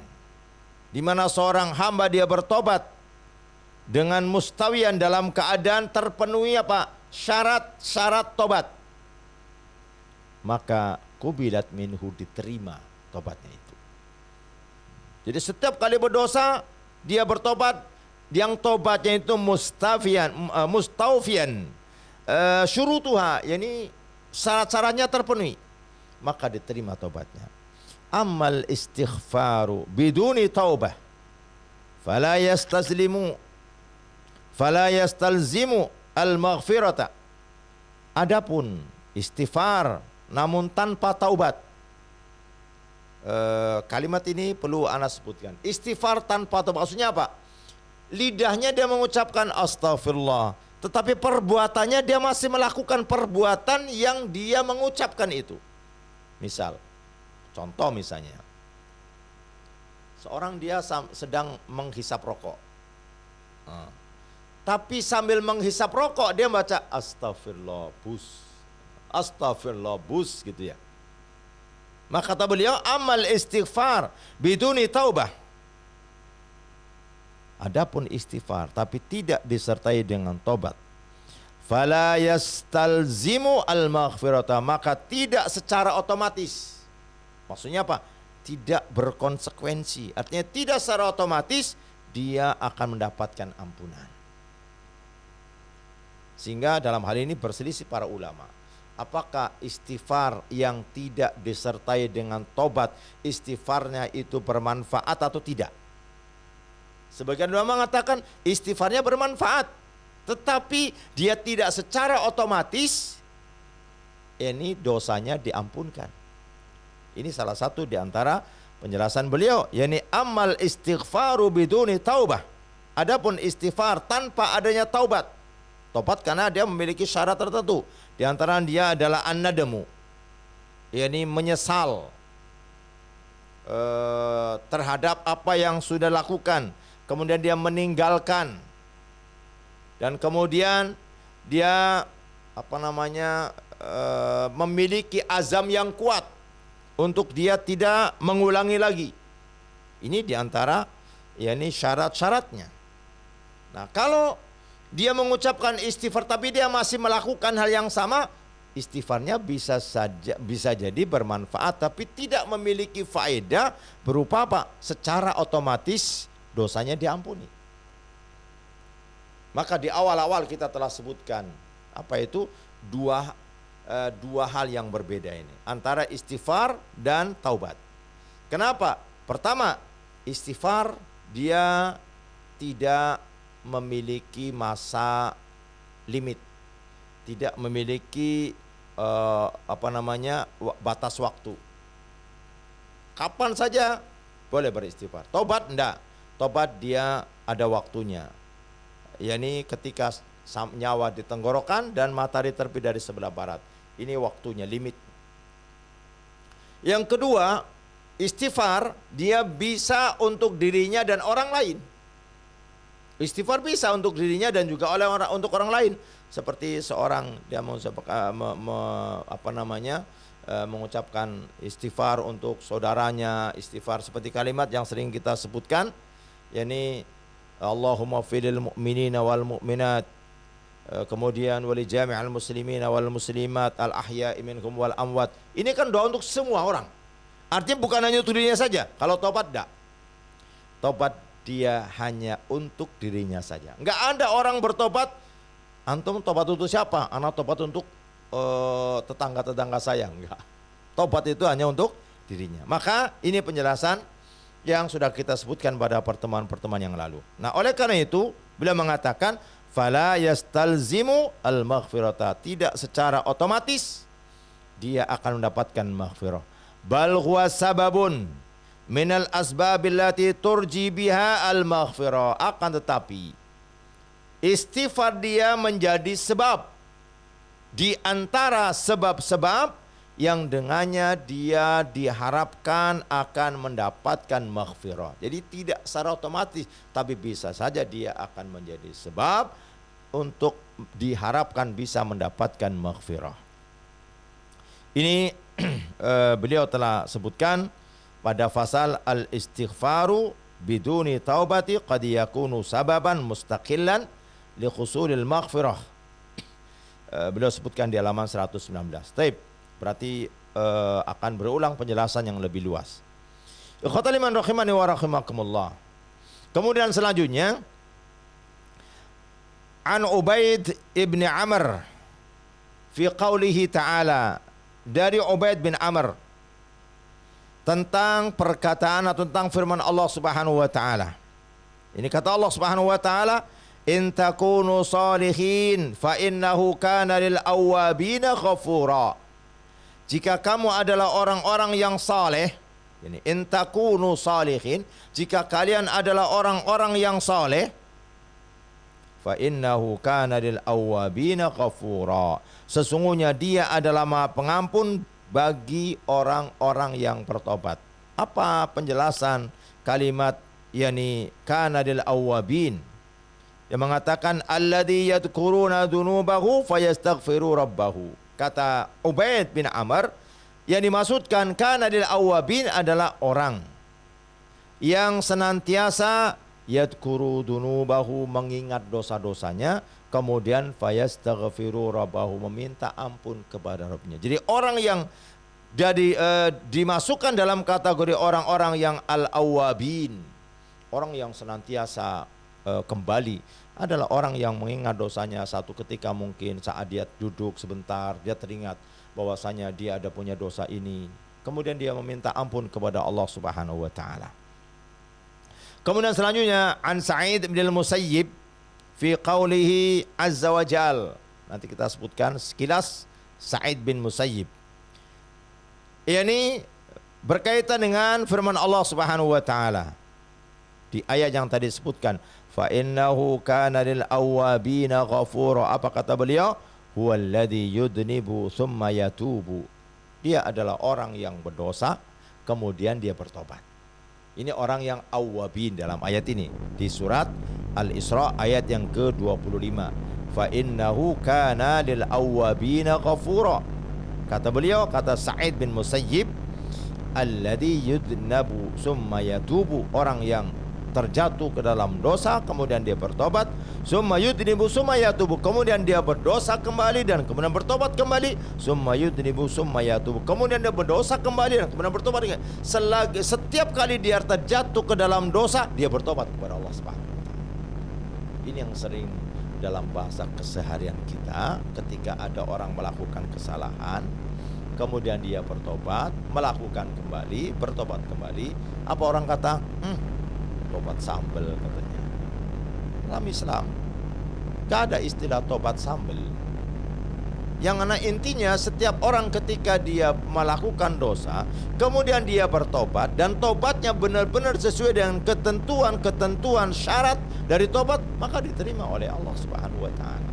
di mana seorang hamba dia bertobat dengan mustawiyan dalam keadaan terpenuhi apa? Syarat-syarat tobat, maka qubilat minhu, diterima tobatnya itu. Jadi setiap kali berdosa dia bertobat, yang tobatnya itu mustawfiyan syurutuha, yakni syarat-syaratnya terpenuhi, maka diterima tobatnya. Amal istighfaru biduni taubah fala yastalzimu al-maghfirata. Adapun istighfar namun tanpa taubat, kalimat ini perlu ana sebutkan. Istighfar tanpa taubat maksudnya apa? Lidahnya dia mengucapkan astagfirullah, tetapi perbuatannya dia masih melakukan perbuatan yang dia mengucapkan itu. Misal, contoh misalnya, seorang dia sedang menghisap rokok, tapi sambil menghisap rokok dia baca astagfirullah bus gitu ya. Maka kata beliau amal istighfar biduni taubah. Adapun istighfar tapi tidak disertai dengan tobat, fala yastalzimu al-maghfirata, maka tidak secara otomatis. Maksudnya apa? Tidak berkonsekuensi. Artinya tidak secara otomatis dia akan mendapatkan ampunan. Sehingga dalam hal ini berselisih para ulama. Apakah istighfar yang tidak disertai dengan tobat, istighfarnya itu bermanfaat atau tidak? Sebagian ulama mengatakan istighfarnya bermanfaat, tetapi dia tidak secara otomatis ini dosanya diampunkan. Ini salah satu di antara penjelasan beliau, yakni amal istighfaru biduni taubah. Adapun istighfar tanpa adanya taubat. Tobat karena dia memiliki syarat tertentu. Di antara dia adalah an-nadamu, yakni menyesal terhadap apa yang sudah lakukan, kemudian dia meninggalkan dan kemudian dia memiliki azam yang kuat untuk dia tidak mengulangi lagi. Ini diantara syarat-syaratnya. Nah, kalau dia mengucapkan istighfar tapi dia masih melakukan hal yang sama, istighfarnya bisa jadi bermanfaat tapi tidak memiliki faedah berupa apa? Secara otomatis dosanya diampuni. Maka di awal-awal kita telah sebutkan dua hal yang berbeda ini antara istighfar dan taubat. Kenapa? Pertama, istighfar dia tidak memiliki masa limit, tidak memiliki batas waktu. Kapan saja boleh beristighfar. Taubat enggak. Taubat dia ada waktunya. yakni ketika nyawa di tenggorokan dan matahari terbit dari sebelah barat. Ini waktunya, limit. Yang kedua, istighfar dia bisa untuk dirinya dan orang lain. Istighfar bisa untuk dirinya dan juga untuk orang lain. Seperti seorang dia mengucapkan istighfar untuk saudaranya, istighfar seperti kalimat yang sering kita sebutkan, yakni Allahumma filil mu'minina wal mu'minat, kemudian wali jami'al muslimina wal muslimat al ahya'i minhum wal amwat. Ini kan doa untuk semua orang. Artinya bukan hanya untuk dirinya saja. Kalau tobat enggak. Tobat dia hanya untuk dirinya saja. Enggak ada orang bertobat, antum tobat untuk siapa? Anak tobat untuk tetangga-tetangga saya. Enggak. Tobat itu hanya untuk dirinya. Maka ini penjelasan yang sudah kita sebutkan pada pertemuan-pertemuan yang lalu. Nah, oleh karena itu beliau mengatakan fala yastalzimu al-maghfirata, tidak secara otomatis dia akan mendapatkan maghfirah. Bal huwa sababun minal asbabillati turji biha al-maghfirah. Akan tetapi istighfar dia menjadi sebab di antara sebab-sebab yang dengannya dia diharapkan akan mendapatkan maghfirah. Jadi tidak secara otomatis, tapi bisa saja dia akan menjadi sebab untuk diharapkan bisa mendapatkan maghfirah. Ini beliau telah sebutkan pada fasal al-istighfaru biduni taubati qad yakunu sababan mustaqillan li khusulil maghfirah. Beliau sebutkan di halaman 119. Taib. Berarti akan berulang penjelasan yang lebih luas. Ikhwatal iman rahimani wa rahimakumullah. Kemudian selanjutnya an Ubaid ibn Amr fi qawlihi ta'ala, dari Ubaid bin Amr tentang perkataan atau tentang firman Allah Subhanahu wa taala. Ini kata Allah Subhanahu wa taala, in takunu salihin fa innahu kana lil awwabina ghafura. Jika kamu adalah orang-orang yang saleh, ini in takunu salihin, jika kalian adalah orang-orang yang saleh, fa innahu kana lil awwabina ghafura. Sesungguhnya dia adalah Maha Pengampun bagi orang-orang yang bertobat. Apa penjelasan kalimat yakni kana lil awwabin? Yang mengatakan alladzi yadhkuruna dzunubahu fayastaghfiru rabbahu. Kata Ubaid bin Amr, yang dimaksudkan kana lil awwabin adalah orang yang senantiasa yadhkuru dunubahu, mengingat dosa-dosanya, kemudian fayastaghfiru rabbahu, meminta ampun kepada Rabbnya. Jadi orang yang dimasukkan dalam kategori orang-orang yang al-awwabin, orang yang senantiasa kembali, adalah orang yang mengingat dosanya satu ketika, mungkin saat dia duduk sebentar dia teringat bahwasanya dia ada punya dosa ini, kemudian dia meminta ampun kepada Allah Subhanahu wa taala. Kemudian selanjutnya an Sa'id bin al-Musayyib fi qawlihi azza wa jal. Nanti kita sebutkan sekilas Sa'id bin Musayyib. Ini berkaitan dengan firman Allah Subhanahu wa taala di ayat yang tadi disebutkan, fa innahu kana lil awwabina ghafura. Apa kata beliau? Huwallazi yudnibu thumma yatubu. Dia adalah orang yang berdosa kemudian dia bertobat. Ini orang yang awwabin dalam ayat ini di surat Al-Isra ayat yang ke-25. Fa innahu kana lil awwabina ghafura. Kata beliau, kata Sa'id bin Musayyib, alladhi yudnabu summa yatubu, orang yang terjatuh ke dalam dosa kemudian dia bertobat, summa yudnibu summa yatubu, kemudian dia berdosa kembali dan kemudian bertobat kembali, summa yudnibu summa yatubu, kemudian dia berdosa kembali dan kemudian bertobat kembali. Setiap kali dia terjatuh ke dalam dosa, dia bertobat kepada Allah Subhanahu wa taala. Ini yang sering dalam bahasa keseharian kita, ketika ada orang melakukan kesalahan kemudian dia bertobat, melakukan kembali, bertobat kembali, apa orang kata? Tobat sambel katanya. Dalam Islam gak ada istilah tobat sambel. Yang anak intinya, setiap orang ketika dia melakukan dosa kemudian dia bertobat dan tobatnya benar-benar sesuai dengan ketentuan syarat dari tobat, maka diterima oleh Allah Subhanahu wa taala.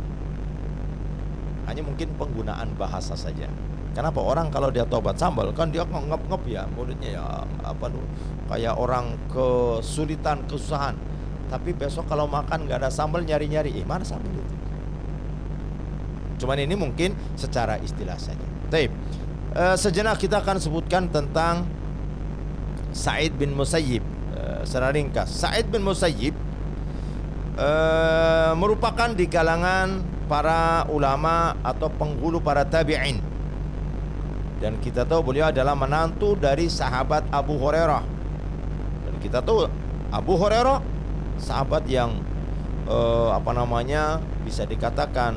Hanya mungkin penggunaan bahasa saja. Kenapa orang kalau dia tobat sambal kan dia ngep-ngep ya mulutnya ya, apa tuh, kayak orang kesulitan, kesusahan. Tapi besok kalau makan nggak ada sambal nyari-nyari, mana sambal itu? Cuman ini mungkin secara istilah saja. Baik, sejenak kita akan sebutkan tentang Sa'id bin Musayyib. Secara ringkas, Sa'id bin Musayyib merupakan di kalangan para ulama atau penghulu para tabi'in. Dan kita tahu beliau adalah menantu dari sahabat Abu Hurairah. Dan kita tahu Abu Hurairah sahabat yang bisa dikatakan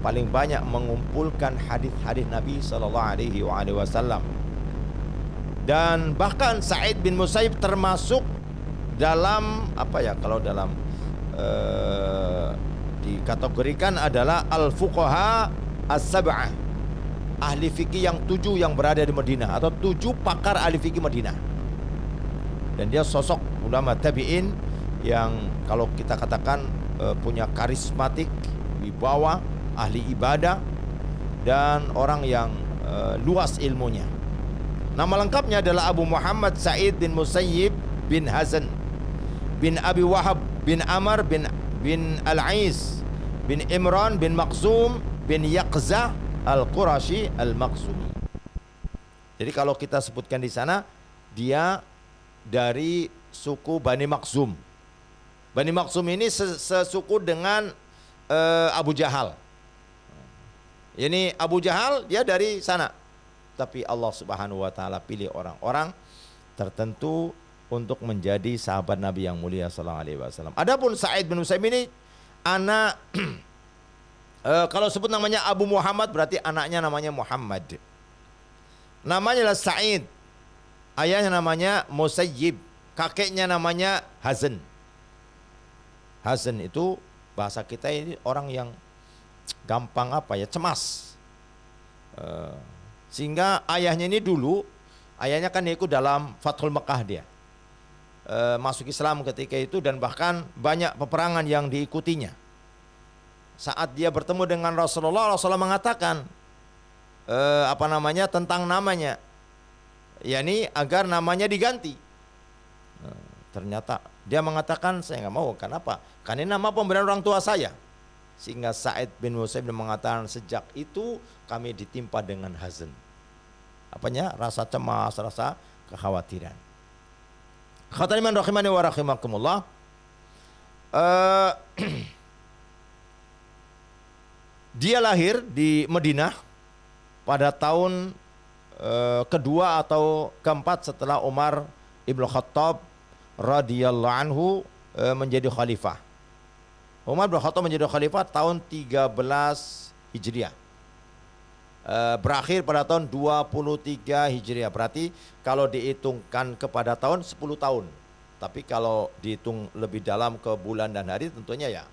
paling banyak mengumpulkan hadis-hadis Nabi sallallahu alaihi wasallam. Dan bahkan Sa'id bin Musayyib termasuk dalam kalau dalam dikategorikan adalah al-fuqaha as-sab'ah, ahli fikih yang 7 yang berada di Madinah, atau 7 pakar ahli fikih Madinah. Dan dia sosok ulama tabi'in yang kalau kita katakan punya karismatik, wibawa, ahli ibadah, dan orang yang luas ilmunya. Nama lengkapnya adalah Abu Muhammad Sa'id bin Musayyib bin Hazan bin Abi Wahab bin Amr bin Al-Ais bin Imran bin Makhzum bin Yaqzah Al-Qurashi Al-Makhzumi. Jadi kalau kita sebutkan di sana, dia dari suku Bani Makhzum. Bani Makhzum ini sesuku dengan Abu Jahal. Ini Abu Jahal dia dari sana. Tapi Allah Subhanahu wa taala pilih orang-orang tertentu untuk menjadi sahabat Nabi yang mulia sallallahu alaihi wasallam. Adapun Sa'id bin Musayyib ini anak kalau sebut namanya Abu Muhammad berarti anaknya namanya Muhammad. Namanya adalah Sa'id. Ayahnya namanya Musayyib. Kakeknya namanya Hazan. Hazan itu bahasa kita ini orang yang gampang cemas. Sehingga ayahnya ini dulu, ayahnya kan ikut dalam Fathul Mekah dia. Masuk Islam ketika itu dan bahkan banyak peperangan yang diikutinya. Saat dia bertemu dengan Rasulullah mengatakan tentang namanya, yakni agar namanya diganti. Ternyata dia mengatakan saya nggak mau. Kenapa? Karena ini nama pemberian orang tua saya. Sehingga Sa'id bin Musayyib mengatakan sejak itu kami ditimpa dengan hazan. Rasa cemas, rasa kekhawatiran. Khotaniman rahimani wa rahimakumullah. Dia lahir di Madinah pada tahun kedua atau keempat setelah Umar Ibn Khattab radhiyallahu anhu menjadi khalifah. Umar bin Khattab menjadi khalifah tahun 13 Hijriah. Berakhir pada tahun 23 Hijriah. Berarti kalau dihitungkan kepada tahun 10 tahun. Tapi kalau dihitung lebih dalam ke bulan dan hari tentunya ya.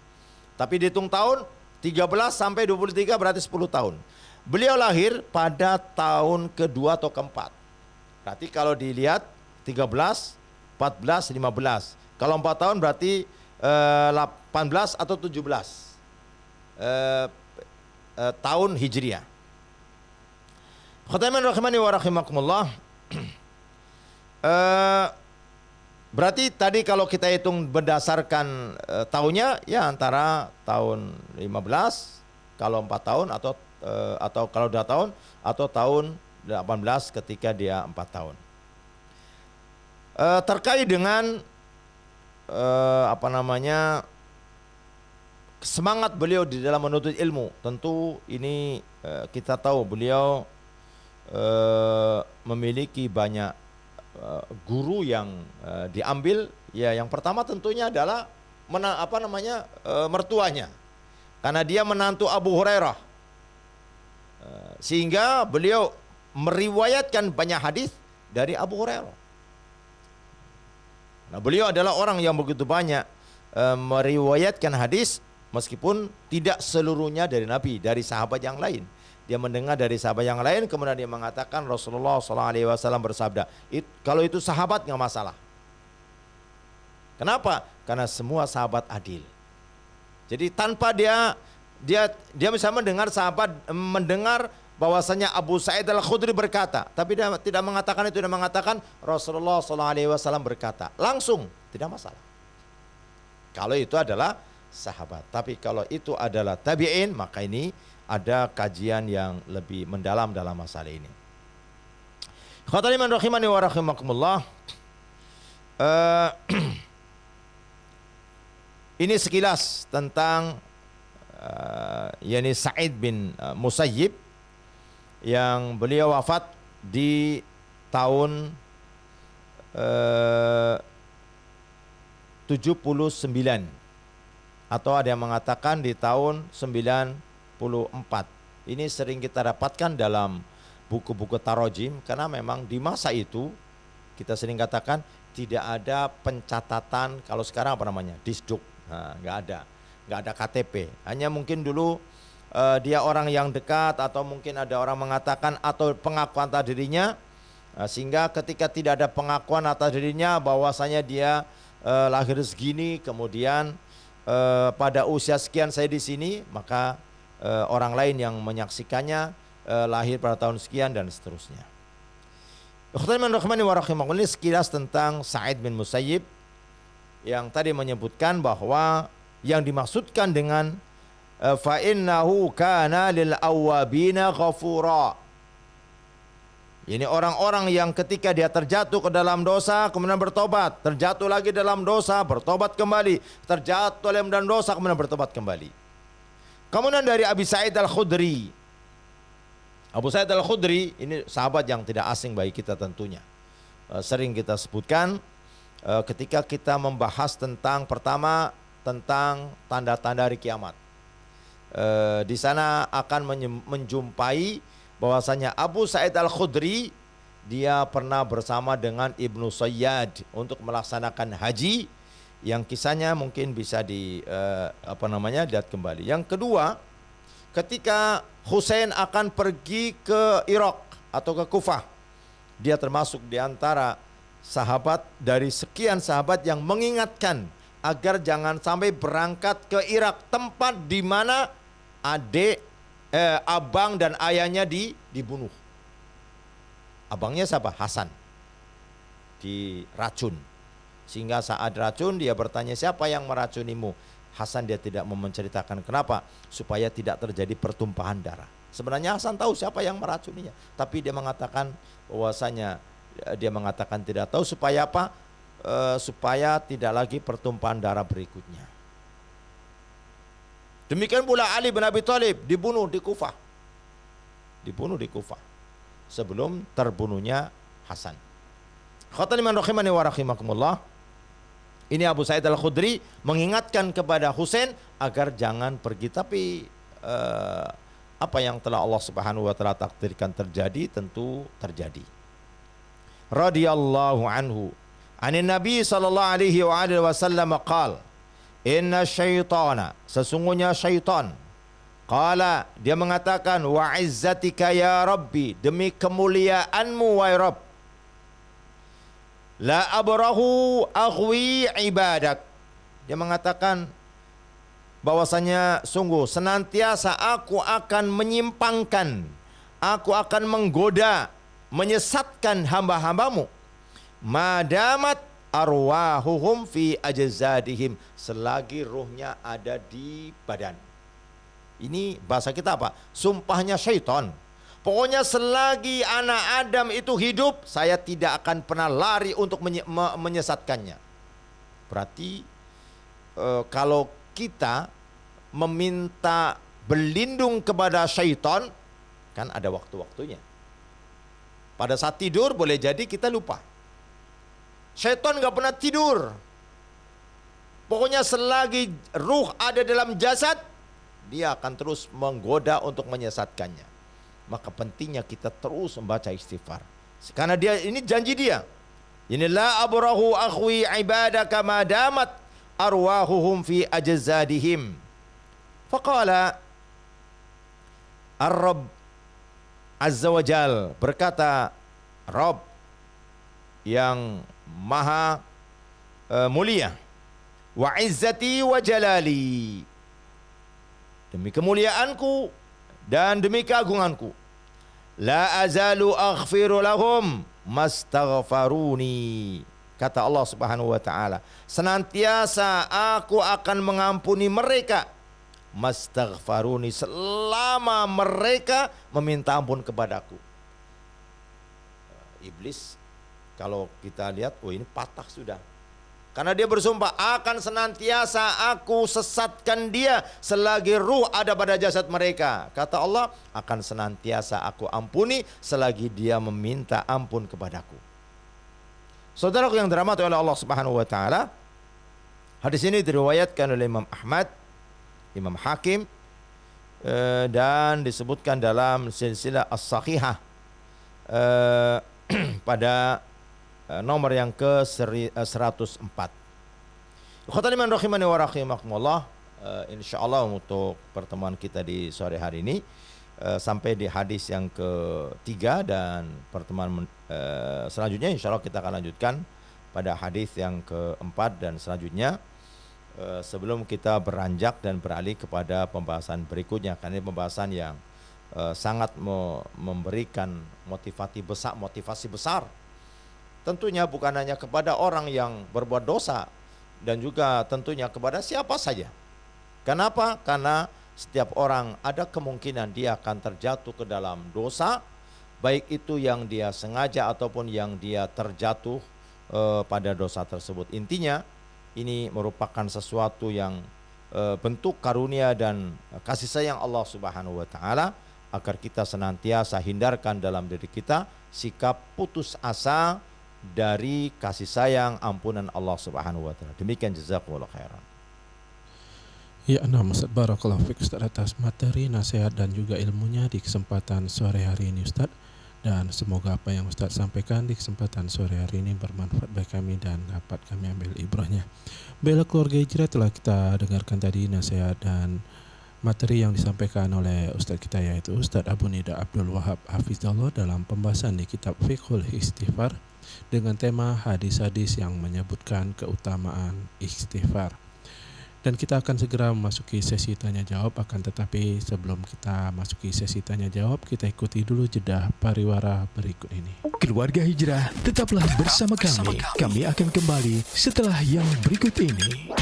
Tapi dihitung tahun 13 sampai 23 berarti 10 tahun. Beliau lahir pada tahun kedua atau keempat. Berarti kalau dilihat 13, 14, 15. Kalau 4 tahun berarti 18 atau 17 tahun Hijriah. Khotaiman rahimani wa rahimakumullah. Berarti tadi kalau kita hitung berdasarkan tahunnya ya antara tahun 15 kalau 4 tahun atau kalau 2 tahun atau tahun 18 ketika dia 4 tahun. Terkait dengan semangat beliau di dalam menuntut ilmu, tentu ini kita tahu beliau memiliki banyak guru yang diambil. Ya, yang pertama tentunya adalah mertuanya, karena dia menantu Abu Hurairah, sehingga beliau meriwayatkan banyak hadis dari Abu Hurairah. Nah, beliau adalah orang yang begitu banyak meriwayatkan hadis, meskipun tidak seluruhnya dari Nabi, dari sahabat yang lain. Dia mendengar dari sahabat yang lain, kemudian dia mengatakan Rasulullah SAW bersabda. Kalau itu sahabat nggak masalah. Kenapa? Karena semua sahabat adil. Jadi tanpa dia bisa mendengar bahwasanya Abu Sa'id Al-Khudri berkata, tapi dia tidak mengatakan itu, dia mengatakan Rasulullah SAW berkata, langsung, tidak masalah. Kalau itu adalah sahabat. Tapi kalau itu adalah tabi'in, maka ini ada kajian yang lebih mendalam dalam masalah ini. Khotaliman rahimani wa rahimakumullah. Ini sekilas tentang Sa'id bin Musayyib, yang beliau wafat di tahun 79, atau ada yang mengatakan di tahun 94. Ini sering kita dapatkan dalam buku-buku tarojim, karena memang di masa itu kita sering katakan tidak ada pencatatan. Kalau sekarang apa namanya, disduk, nggak ada KTP. Hanya mungkin dulu dia orang yang dekat, atau mungkin ada orang mengatakan, atau pengakuan atas dirinya, sehingga ketika tidak ada pengakuan atas dirinya bahwasanya dia lahir segini, kemudian pada usia sekian saya di sini, maka orang lain yang menyaksikannya lahir pada tahun sekian dan seterusnya. Ini sekilas tentang Sa'id bin Musayyib, yang tadi menyebutkan bahwa yang dimaksudkan dengan fa innahu kana lil awwabina ghafura. Ini orang-orang yang ketika dia terjatuh ke dalam dosa kemudian bertobat, terjatuh lagi dalam dosa, bertobat kembali, terjatuh dalam dosa kemudian bertobat kembali. Kemudian dari Abi Sa'id Al-Khudri. Abu Sa'id Al-Khudri ini sahabat yang tidak asing bagi kita tentunya. Sering kita sebutkan ketika kita membahas tentang tanda-tanda hari kiamat. Di sana akan menjumpai bahwasanya Abu Sa'id Al-Khudri dia pernah bersama dengan Ibnu Sayyad untuk melaksanakan haji, yang kisahnya mungkin bisa dilihat kembali. Yang kedua, ketika Husain akan pergi ke Irak atau ke Kufah, dia termasuk di antara sahabat dari sekian sahabat yang mengingatkan agar jangan sampai berangkat ke Irak, tempat di mana abang dan ayahnya dibunuh. Abangnya siapa? Hasan, diracun. Sehingga saat racun dia bertanya, siapa yang meracunimu? Hasan dia tidak mau menceritakan. Kenapa? Supaya tidak terjadi pertumpahan darah. Sebenarnya Hasan tahu siapa yang meracuninya, tapi dia mengatakan bahwasanya tidak tahu. Supaya apa? Supaya tidak lagi pertumpahan darah berikutnya. Demikian pula Ali bin Abi Thalib dibunuh di Kufah. Sebelum terbunuhnya Hasan. Khotaliman rahimani wa rahimakumullah. Ini Abu Sa'id Al-Khudri mengingatkan kepada Husain agar jangan pergi. Tapi apa yang telah Allah Subhanahu wa taala takdirkan terjadi, tentu terjadi. Radhiyallahu anhu. Anin Nabi sallallahu alaihi wasallam qala, inna syaitana, sesungguhnya syaitan, qala, dia mengatakan, wa izzatika ya Rabbi, demi kemuliaanmu wahai Rabb, la abrahu aghwi ibadak. Dia mengatakan bahwasanya sungguh senantiasa aku akan menyimpangkan, aku akan menggoda, menyesatkan hamba-hambamu, madamat arwahuhum fi ajzadihim, selagi ruhnya ada di badan. Ini bahasa kita apa? Sumpahnya syaitan. Pokoknya selagi anak Adam itu hidup, saya tidak akan pernah lari untuk menyesatkannya. Berarti kalau kita meminta berlindung kepada syaitan, kan ada waktu-waktunya. Pada saat tidur boleh jadi kita lupa. Syaitan gak pernah tidur. Pokoknya selagi ruh ada dalam jasad, dia akan terus menggoda untuk menyesatkannya. Maka pentingnya kita terus membaca istighfar. Karena dia ini janji dia. Inilah abrahu akhwi ibadaka madamat arwahuhum fi ajzadihim. Faqala Ar-Rabb Azza wa Jal, berkata Rabb yang maha mulia, wa izzati wa jalali, demi kemuliaanku dan demi keagunganku, la azalu aghfiru lahum mastaghfaruni. Kata Allah Subhanahu wa taala, senantiasa aku akan mengampuni mereka, mastaghfaruni, selama mereka meminta ampun kepadaku. Iblis kalau kita lihat, oh ini patah sudah. Karena dia bersumpah, akan senantiasa aku sesatkan dia selagi ruh ada pada jasad mereka. Kata Allah, akan senantiasa aku ampuni selagi dia meminta ampun kepadaku. Saudaraku yang dirahmati oleh Allah Subhanahu wa taala, hadis ini diriwayatkan oleh Imam Ahmad, Imam Hakim, dan disebutkan dalam silsilah as-sahihah pada nomor yang ke 104. Khotimah rahimani wa rahimakumullah. Insyaallah untuk pertemuan kita di sore hari ini sampai di hadis yang ketiga, dan pertemuan selanjutnya insyaallah kita akan lanjutkan pada hadis yang keempat dan selanjutnya. Sebelum kita beranjak dan beralih kepada pembahasan berikutnya, karena ini pembahasan yang sangat memberikan motivasi besar. Tentunya bukan hanya kepada orang yang berbuat dosa, dan juga tentunya kepada siapa saja. Kenapa? Karena setiap orang ada kemungkinan dia akan terjatuh ke dalam dosa, baik itu yang dia sengaja ataupun yang dia terjatuh pada dosa tersebut. Intinya ini merupakan sesuatu yang bentuk karunia dan kasih sayang Allah Subhanahu wa taala, agar kita senantiasa hindarkan dalam diri kita sikap putus asa dari kasih sayang ampunan Allah Subhanahu wa taala. Demikian, jazakumullah khairan. Ya, Ustaz, barakallahu fiik Ustaz atas materi, nasihat dan juga ilmunya di kesempatan sore hari ini Ustaz. Dan semoga apa yang Ustaz sampaikan di kesempatan sore hari ini bermanfaat bagi kami dan dapat kami ambil ibrahnya. Bela keluarga hijrah, telah kita dengarkan tadi nasihat dan materi yang disampaikan oleh Ustaz kita, yaitu Ustaz Abu Nida Abdul Wahab Hafizallah, dalam pembahasan di kitab Fiqhul Istighfar dengan tema hadis-hadis yang menyebutkan keutamaan istighfar. Dan kita akan segera memasuki sesi tanya jawab, akan tetapi sebelum kita masuki sesi tanya jawab, kita ikuti dulu jeda pariwara berikut ini. Keluarga Hijrah, tetaplah bersama kami. Kami akan kembali setelah yang berikut ini.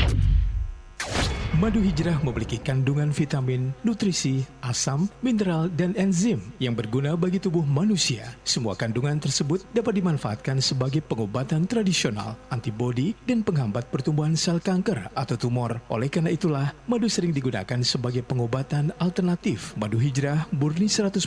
Madu Hijrah memiliki kandungan vitamin, nutrisi, asam, mineral, dan enzim yang berguna bagi tubuh manusia. Semua kandungan tersebut dapat dimanfaatkan sebagai pengobatan tradisional, antibodi, dan penghambat pertumbuhan sel kanker atau tumor. Oleh karena itulah, madu sering digunakan sebagai pengobatan alternatif. Madu Hijrah murni 100%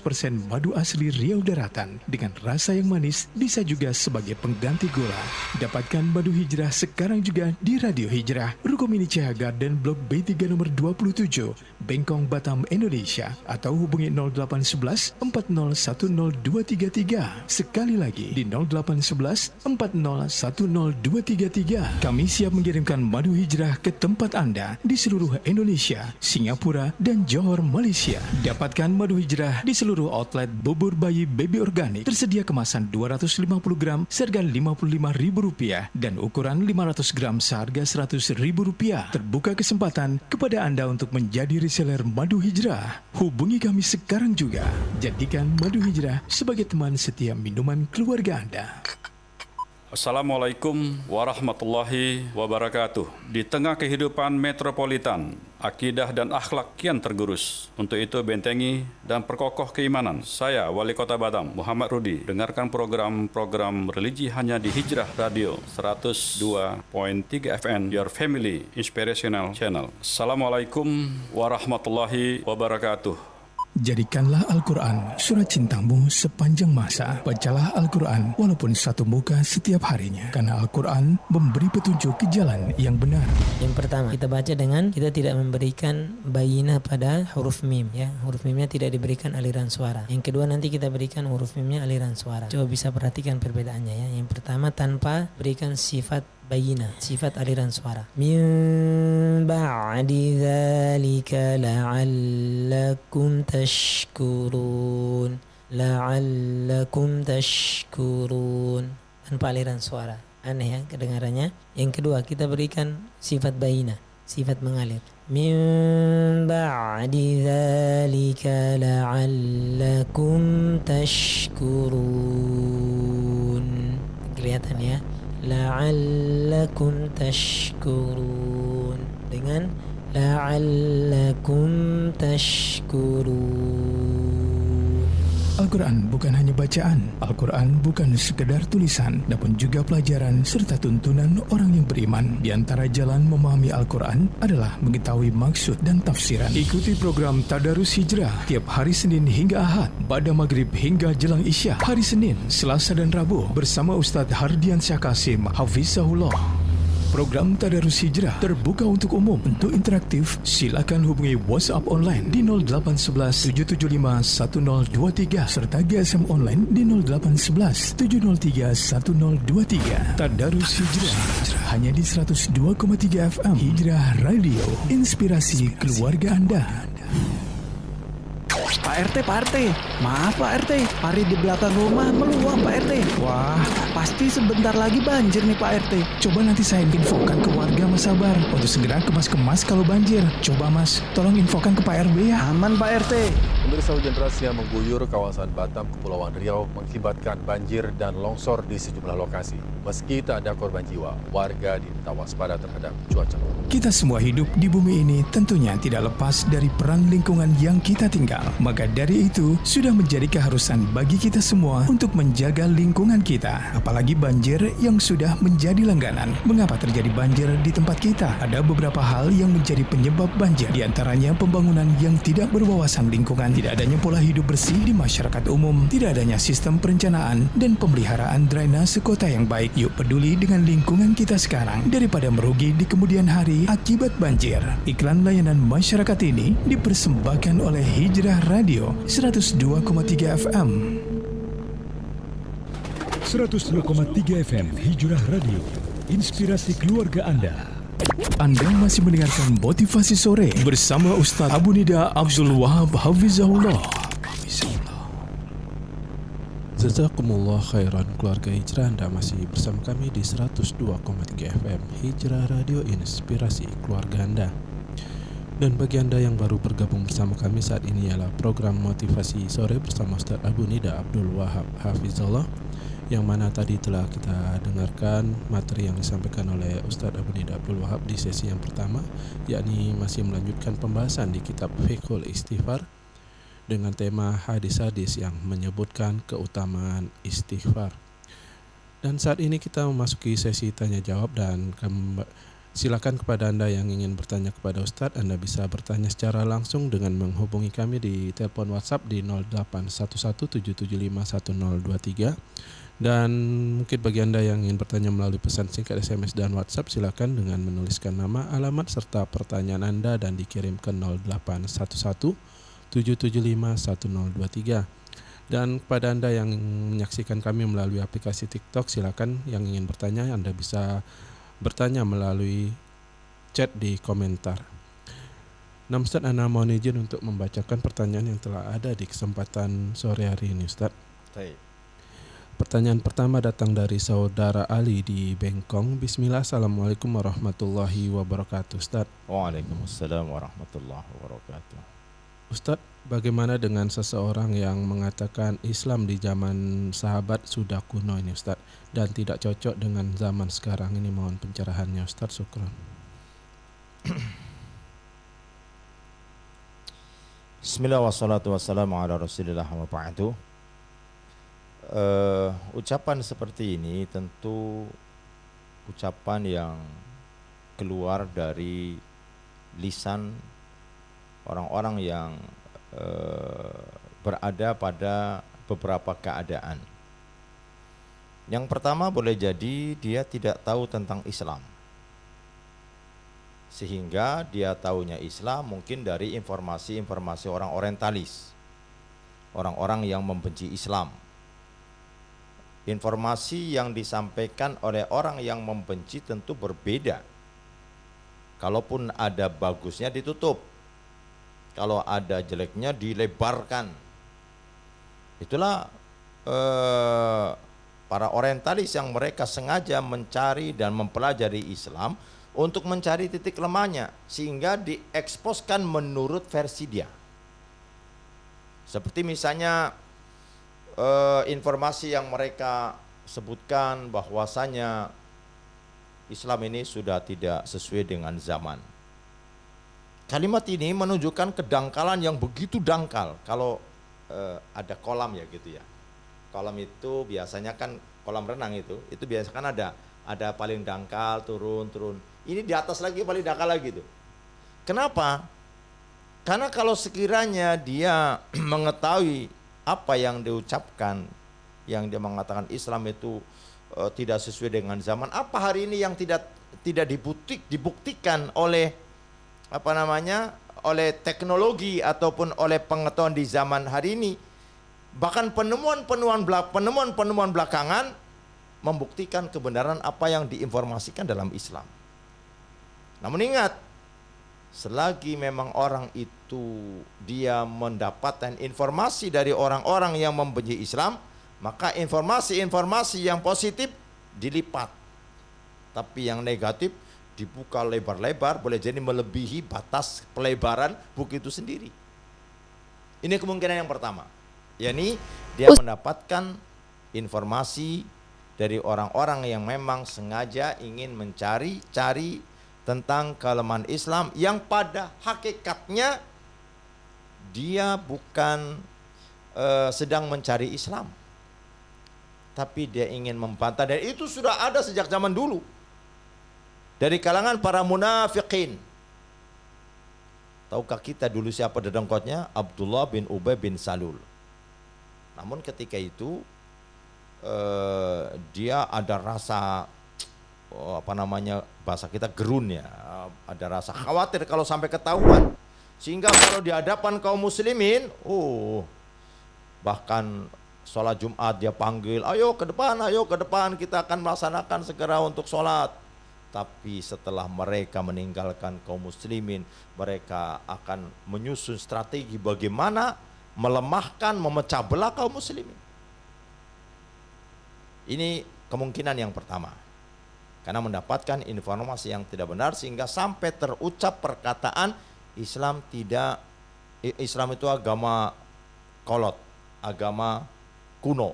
madu asli Riau Daratan dengan rasa yang manis, bisa juga sebagai pengganti gula. Dapatkan Madu Hijrah sekarang juga di Radio Hijrah, Ruko Mini Cahaya Garden Blok B3 nomor 27, Bengkong, Batam, Indonesia, atau hubungi 0811 4010233. Sekali lagi di 0811 4010233. Kami siap mengirimkan Madu Hijrah ke tempat Anda di seluruh Indonesia, Singapura, dan Johor, Malaysia. Dapatkan Madu Hijrah di seluruh outlet bubur bayi baby organik. Tersedia kemasan 250 gram seharga Rp55.000 dan ukuran 500 gram seharga Rp100.000. Terbuka kesempatan kepada Anda untuk menjadi reseller Madu Hijrah. Hubungi kami sekarang juga. Jadikan Madu Hijrah sebagai teman setiap minuman keluarga Anda. Assalamualaikum warahmatullahi wabarakatuh. Di tengah kehidupan metropolitan, akidah dan akhlak kian tergerus. Untuk itu bentengi dan perkokoh keimanan. Saya, Wali Kota Batam, Muhammad Rudi. Dengarkan program-program religi hanya di Hijrah Radio 102.3 FM, Your Family Inspirational Channel. Assalamualaikum warahmatullahi wabarakatuh. Jadikanlah Al-Quran surat cintamu sepanjang masa. Bacalah Al-Quran walaupun satu muka setiap harinya. Karena Al-Quran memberi petunjuk ke jalan yang benar. Yang pertama, kita baca dengan kita tidak memberikan bayinah pada huruf mim, ya. Huruf mimnya tidak diberikan aliran suara. Yang kedua, nanti kita berikan huruf mimnya aliran suara. Coba bisa perhatikan perbedaannya, ya. Yang pertama, tanpa berikan sifat bayinah, sifat aliran suara. Min ba'di dzalika la'allakum tashkurun. La'allakum tashkurun. Tanpa aliran suara. Aneh, ya kedengarannya. Yang kedua, kita berikan sifat bayinah, sifat mengalir. Min ba'di dzalika la'allakum tashkurun. Kelihatan, ya. La'allakum tashkurun. Dengan la'allakum tashkurun. Al-Quran bukan hanya bacaan. Al-Quran bukan sekedar tulisan, namun juga pelajaran serta tuntunan orang yang beriman. Di antara jalan memahami Al-Quran adalah mengetahui maksud dan tafsiran. Ikuti program Tadarus Hijrah tiap hari Senin hingga Ahad, pada maghrib hingga jelang Isya. Hari Senin, Selasa dan Rabu bersama Ustadz Hardian Syakasim Hafizahullah. Program Tadarus Hijrah terbuka untuk umum. Untuk interaktif, silakan hubungi WhatsApp online di 0811 775 1023 serta GSM online di 0811 703 1023. Tadarus Hijrah hanya di 102,3 FM Hijrah Radio, inspirasi keluarga Anda. Pak RT, maaf Pak RT, parit di belakang rumah meluap Pak RT. Wah, pasti sebentar lagi banjir nih Pak RT. Coba nanti saya infokan ke warga Mas Sabar untuk segera kemas-kemas kalau banjir. Coba Mas, tolong infokan ke Pak RW ya. Aman Pak RT. Pemirsa, hujan deras yang mengguyur kawasan Batam, Kepulauan Riau mengakibatkan banjir dan longsor di sejumlah lokasi. Meski tak ada korban jiwa, warga diminta waspada terhadap cuaca. Kita semua hidup di bumi ini tentunya tidak lepas dari peran lingkungan yang kita tinggal. Maka dari itu, sudah menjadi keharusan bagi kita semua untuk menjaga lingkungan kita. Apalagi banjir yang sudah menjadi langganan. Mengapa terjadi banjir di tempat kita? Ada beberapa hal yang menjadi penyebab banjir. Di antaranya pembangunan yang tidak berwawasan lingkungan, tidak adanya pola hidup bersih di masyarakat umum, tidak adanya sistem perencanaan dan pemeliharaan drainase kota yang baik. Yuk peduli dengan lingkungan kita sekarang daripada merugi di kemudian hari akibat banjir. Iklan layanan masyarakat ini dipersembahkan oleh Hijrah Radio 102,3 FM. 102,3 FM Hijrah Radio, inspirasi keluarga Anda. Anda masih mendengarkan Motivasi Sore bersama Ustaz Abu Nida Abdul Wahab Hafizahullah. Jazakumullah khairan keluarga Hijrah, Anda masih bersama kami di 102,3 FM Hijrah Radio, inspirasi keluarga Anda. Dan bagi Anda yang baru bergabung bersama kami saat ini ialah program Motivasi Sore bersama Ustaz Abu Nida Abdul Wahab Hafizahullah, yang mana tadi telah kita dengarkan materi yang disampaikan oleh Ustaz Abu Nida Abdul Wahab di sesi yang pertama, yakni masih melanjutkan pembahasan di kitab Fiqhul Istighfar dengan tema hadis-hadis yang menyebutkan keutamaan istighfar. Dan saat ini kita memasuki sesi tanya jawab, dan silakan kepada Anda yang ingin bertanya kepada Ustadz, Anda bisa bertanya secara langsung dengan menghubungi kami di telepon WhatsApp di 081177511023. Dan mungkin bagi Anda yang ingin bertanya melalui pesan singkat SMS dan WhatsApp, silakan dengan menuliskan nama, alamat serta pertanyaan Anda dan dikirim ke 081177511023. Dan kepada Anda yang menyaksikan kami melalui aplikasi TikTok, silakan yang ingin bertanya, Anda bisa bertanya melalui chat di komentar. Nah Ustaz, Ana mohon izin untuk membacakan pertanyaan yang telah ada di kesempatan sore hari ini Ustaz. Baik. Pertanyaan pertama datang dari saudara Ali di Bengkong. Bismillah, Assalamualaikum warahmatullahi wabarakatuh Ustaz. Waalaikumsalam warahmatullahi wabarakatuh. Ustadz, bagaimana dengan seseorang yang mengatakan Islam di zaman sahabat sudah kuno ini Ustadz, dan tidak cocok dengan zaman sekarang ini? Mohon pencerahannya Ustadz, syukran. Bismillah wassalatu wassalamu ala rasulillah wa ba'du. Ucapan seperti ini tentu ucapan yang keluar dari lisan orang-orang yang berada pada beberapa keadaan. Yang pertama, boleh jadi dia tidak tahu tentang Islam, sehingga dia tahunya Islam mungkin dari informasi-informasi orang orientalis, orang-orang yang membenci Islam. Informasi yang disampaikan oleh orang yang membenci tentu berbeda. Kalaupun ada bagusnya ditutup, kalau ada jeleknya dilebarkan. Itulah para orientalis yang mereka sengaja mencari dan mempelajari Islam untuk mencari titik lemahnya, sehingga dieksposkan menurut versi dia. Seperti misalnya informasi yang mereka sebutkan bahwasanya Islam ini sudah tidak sesuai dengan zaman. Kalimat ini menunjukkan kedangkalan yang begitu dangkal. Kalau ada kolam ya gitu ya. Kolam itu biasanya kan kolam renang itu biasanya kan ada paling dangkal, turun. Ini di atas lagi paling dangkal lagi tuh. Kenapa? Karena kalau sekiranya dia mengetahui apa yang diucapkan, yang dia mengatakan Islam itu tidak sesuai dengan zaman, apa hari ini yang tidak dibuktikan oleh oleh teknologi ataupun oleh pengetahuan di zaman hari ini. Bahkan penemuan-penemuan belakangan membuktikan kebenaran apa yang diinformasikan dalam Islam. Namun ingat, selagi memang orang itu dia mendapatkan informasi dari orang-orang yang membenci Islam, maka informasi-informasi yang positif dilipat, tapi yang negatif dibuka lebar-lebar, boleh jadi melebihi batas pelebaran buku itu sendiri. Ini kemungkinan yang pertama, yakni dia mendapatkan informasi dari orang-orang yang memang sengaja ingin mencari tentang kelemahan Islam, yang pada hakikatnya dia bukan sedang mencari Islam, tapi dia ingin membantah, dan itu sudah ada sejak zaman dulu dari kalangan para munafikin. Tahukah kita dulu siapa dedengkotnya? Abdullah bin Ubay bin Salul. Namun ketika itu dia ada rasa bahasa kita gerun ya, ada rasa khawatir kalau sampai ketahuan, sehingga kalau di hadapan kaum muslimin, bahkan sholat Jumat dia panggil, ayo ke depan kita akan melaksanakan segera untuk sholat. Tapi setelah mereka meninggalkan kaum muslimin, mereka akan menyusun strategi bagaimana melemahkan, memecah belah kaum muslimin. Ini kemungkinan yang pertama, karena mendapatkan informasi yang tidak benar sehingga sampai terucap perkataan Islam itu agama kolot, agama kuno.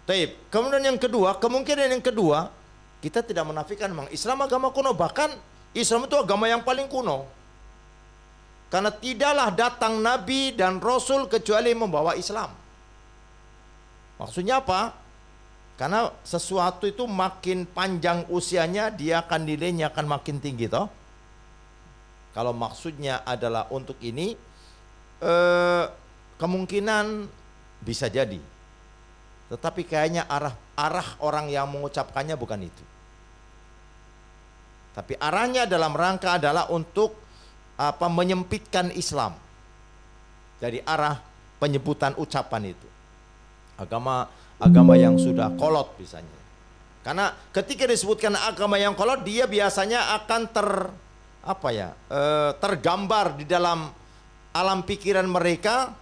Taib. Kemudian kemungkinan yang kedua, kita tidak menafikan memang Islam agama kuno, bahkan Islam itu agama yang paling kuno. Karena tidaklah datang Nabi dan Rasul kecuali membawa Islam. Maksudnya apa? Karena sesuatu itu makin panjang usianya, dia akan nilainya akan makin tinggi toh. Kalau maksudnya adalah untuk ini, kemungkinan bisa jadi. Tetapi kayaknya arah orang yang mengucapkannya bukan itu. Tapi arahnya dalam rangka adalah untuk menyempitkan Islam dari arah penyebutan ucapan itu. Agama yang sudah kolot misalnya. Karena ketika disebutkan agama yang kolot, dia biasanya akan tergambar di dalam alam pikiran mereka,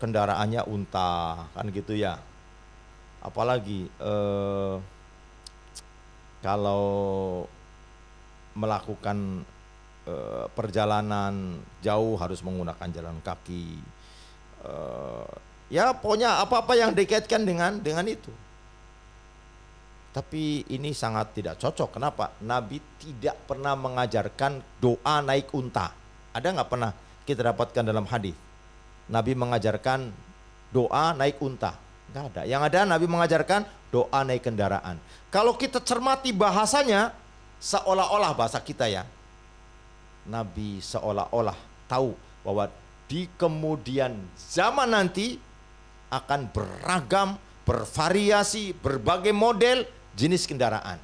kendaraannya unta, kan gitu ya. Apalagi kalau melakukan perjalanan jauh harus menggunakan jalan kaki. Ya pokoknya apa-apa yang dikaitkan dengan itu. Tapi ini sangat tidak cocok. Kenapa? Nabi tidak pernah mengajarkan doa naik unta. Ada nggak pernah kita dapatkan dalam hadis Nabi mengajarkan doa naik unta? Nggak ada. Yang ada Nabi mengajarkan doa naik kendaraan. Kalau kita cermati bahasanya, seolah-olah bahasa kita ya, Nabi seolah-olah tahu bahwa di kemudian zaman nanti akan beragam, bervariasi, berbagai model jenis kendaraan.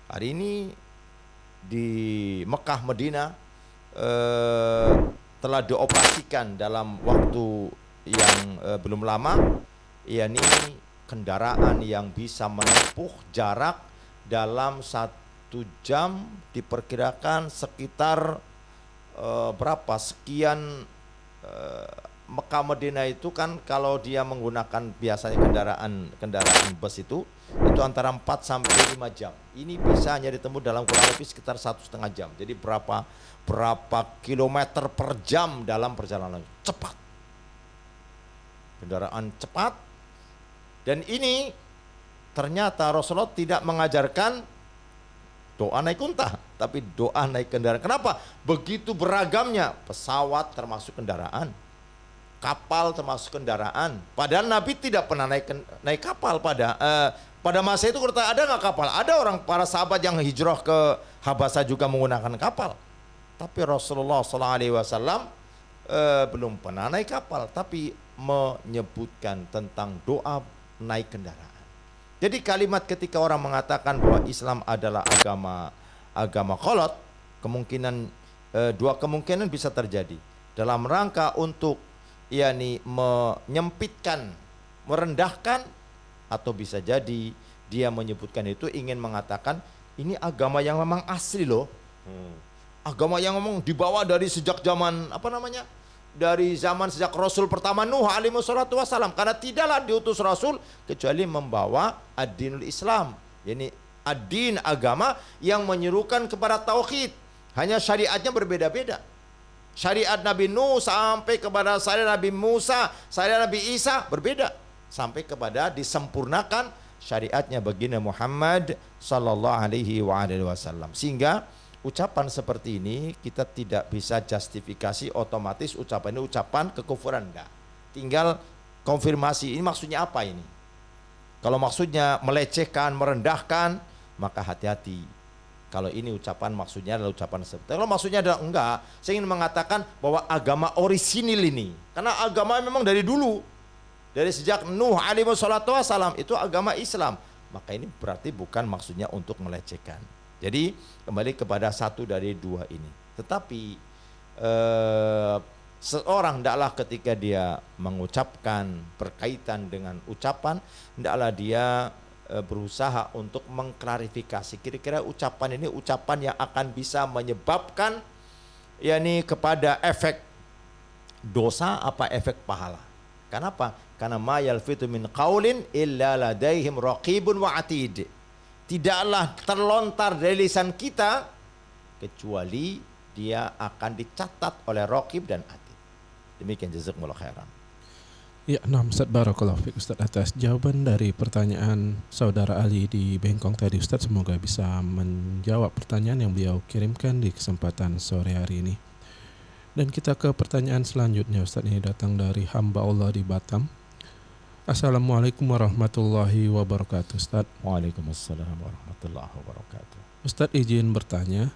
Hari ini di Mekah, Madinah telah dioperasikan dalam waktu yang belum lama, yakni kendaraan yang bisa menempuh jarak dalam 1 jam diperkirakan sekitar berapa sekian. Mekah Madinah itu kan kalau dia menggunakan biasanya kendaraan bus itu antara 4 sampai 5 jam. Ini bisa hanya ditempuh dalam kurang lebih sekitar 1,5 jam. Jadi berapa kilometer per jam dalam perjalanan cepat. Kendaraan cepat. Dan ini ternyata Rasulullah tidak mengajarkan doa naik unta, tapi doa naik kendaraan. Kenapa? Begitu beragamnya pesawat termasuk kendaraan, kapal termasuk kendaraan. Padahal Nabi tidak pernah naik kapal pada masa itu. Ada nggak kapal? Ada para sahabat yang hijrah ke Habasah juga menggunakan kapal. Tapi Rasulullah SAW belum pernah naik kapal, tapi menyebutkan tentang doa naik kendaraan. Jadi kalimat ketika orang mengatakan bahwa Islam adalah agama kolot, dua kemungkinan bisa terjadi. Dalam rangka untuk menyempitkan, merendahkan, atau bisa jadi dia menyebutkan itu ingin mengatakan ini agama yang memang asli loh. Agama yang memang dibawa dari sejak zaman dari zaman sejak Rasul pertama Nuh alaihi wassalatu wassalam, karena tidaklah diutus Rasul kecuali membawa ad-dinul Islam, yakni ad-din agama yang menyerukan kepada tauhid. Hanya syariatnya berbeda-beda. Syariat Nabi Nuh sampai kepada syariat Nabi Musa, syariat Nabi Isa berbeda, sampai kepada disempurnakan syariatnya baginda Muhammad sallallahu alaihi wasallam. Sehingga ucapan seperti ini kita tidak bisa justifikasi otomatis ucapan ini ucapan kekufuran, enggak. Tinggal konfirmasi ini maksudnya apa ini. Kalau maksudnya melecehkan, merendahkan, maka hati-hati. Kalau ini ucapan maksudnya adalah ucapan seperti. Kalau maksudnya adalah enggak, saya ingin mengatakan bahwa agama orisinil ini, karena agama memang dari dulu, dari sejak Nuh alaihi wassalam itu agama Islam, maka ini berarti bukan maksudnya untuk melecehkan. Jadi kembali kepada satu dari dua ini. Tetapi seorang hendaklah ketika dia mengucapkan berkaitan dengan ucapan, hendaklah dia berusaha untuk mengklarifikasi kira-kira ucapan ini ucapan yang akan bisa menyebabkan kepada efek dosa apa efek pahala. Kenapa? Karena ma yalfitu min qaulin illa ladaihim raqibun wa atid. Tidaklah terlontar dari lisan kita kecuali dia akan dicatat oleh raqib dan atid. Demikian, jazakumullah khairan. Ya, Ustaz, barakallahu fiik Ustaz atas jawaban dari pertanyaan saudara Ali di Bengkong tadi Ustaz. Semoga bisa menjawab pertanyaan yang beliau kirimkan di kesempatan sore hari ini. Dan kita ke pertanyaan selanjutnya Ustaz, ini datang dari hamba Allah di Batam. Assalamualaikum warahmatullahi wabarakatuh Ustaz. Waalaikumsalam warahmatullahi wabarakatuh. Ustaz izin bertanya,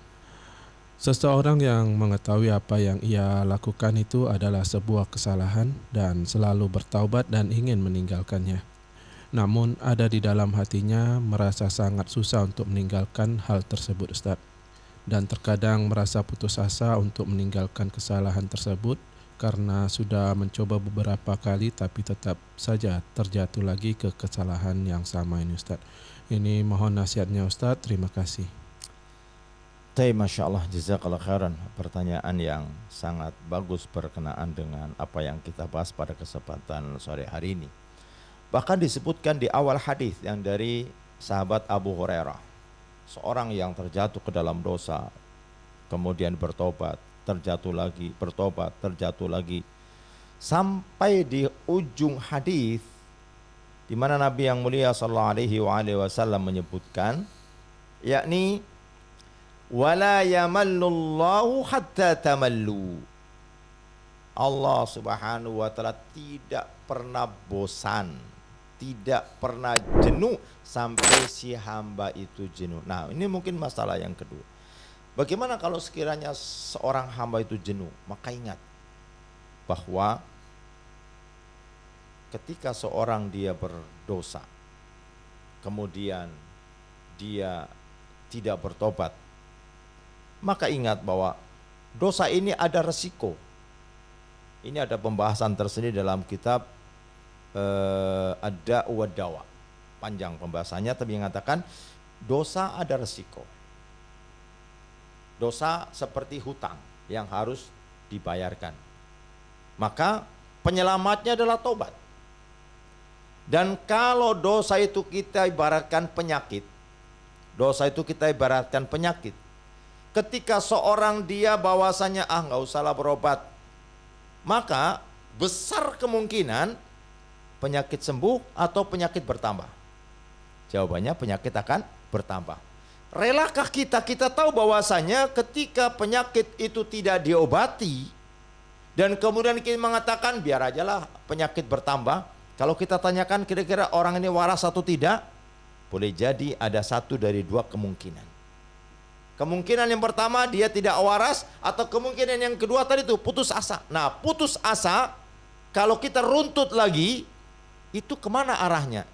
seseorang yang mengetahui apa yang ia lakukan itu adalah sebuah kesalahan dan selalu bertaubat dan ingin meninggalkannya. Namun ada di dalam hatinya merasa sangat susah untuk meninggalkan hal tersebut Ustaz. Dan terkadang merasa putus asa untuk meninggalkan kesalahan tersebut karena sudah mencoba beberapa kali tapi tetap saja terjatuh lagi ke kesalahan yang sama ini Ustaz. Ini mohon nasihatnya Ustaz, terima kasih. Masya Allah, jazakallah khairan. Pertanyaan yang sangat bagus berkenaan dengan apa yang kita bahas pada kesempatan sore hari ini. Bahkan disebutkan di awal hadis yang dari sahabat Abu Hurairah, seorang yang terjatuh ke dalam dosa, kemudian bertobat, terjatuh lagi, bertobat, terjatuh lagi, sampai di ujung hadis di mana Nabi yang mulia sallallahu alaihi wasallam menyebutkan, yakni wala yamallullahu hatta tamallu. Allah Subhanahu wa taala tidak pernah bosan, tidak pernah jenuh sampai si hamba itu jenuh. Nah, ini mungkin masalah yang kedua. Bagaimana kalau sekiranya seorang hamba itu jenuh? Maka ingat bahwa ketika seorang dia berdosa, kemudian dia tidak bertobat, maka ingat bahwa dosa ini ada resiko. Ini ada pembahasan tersendiri dalam kitab Ad-Da'u wad-Dawa. Panjang pembahasannya, tapi mengatakan dosa ada resiko. Dosa seperti hutang yang harus dibayarkan. Maka penyelamatnya adalah tobat. Dan kalau dosa itu kita ibaratkan penyakit, dosa itu kita ibaratkan penyakit. Ketika seorang dia bahwasanya nggak usahlah berobat, maka besar kemungkinan penyakit sembuh atau penyakit bertambah. Jawabannya penyakit akan bertambah. Relakah kita tahu bahwasanya ketika penyakit itu tidak diobati dan kemudian kita mengatakan biar aja lah penyakit bertambah. Kalau kita tanyakan kira-kira orang ini waras atau tidak, boleh jadi ada satu dari dua kemungkinan. Kemungkinan yang pertama dia tidak waras, atau kemungkinan yang kedua tadi itu putus asa. Nah, putus asa kalau kita runtut lagi itu kemana arahnya?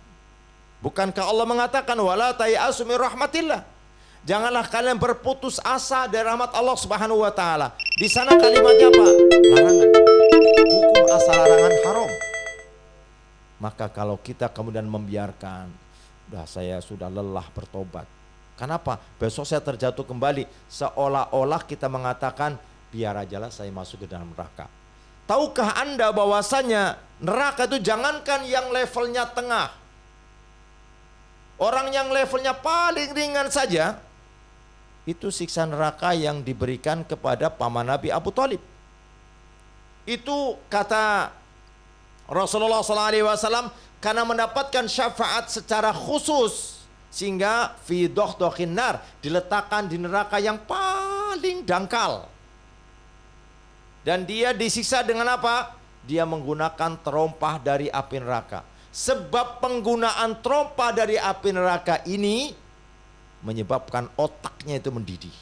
Bukankah Allah mengatakan wala tayasu min rahmatillah? Janganlah kalian berputus asa dari rahmat Allah Subhanahu wa taala. Di sana kalimatnya apa? Larangan. Hukum asal larangan haram. Maka kalau kita kemudian membiarkan, saya sudah lelah bertobat. Kenapa? Besok saya terjatuh kembali. Seolah-olah kita mengatakan biar ajalah saya masuk ke dalam neraka. Tahukah Anda bahwasanya neraka itu jangankan yang levelnya tengah, orang yang levelnya paling ringan saja, itu siksa neraka yang diberikan kepada paman Nabi Abu Thalib. Itu kata Rasulullah SAW karena mendapatkan syafaat secara khusus, sehingga fi dokhdokin nar, diletakkan di neraka yang paling dangkal. Dan dia disiksa dengan apa? Dia menggunakan terompah dari api neraka. Sebab penggunaan terompah dari api neraka ini menyebabkan otaknya itu mendidih.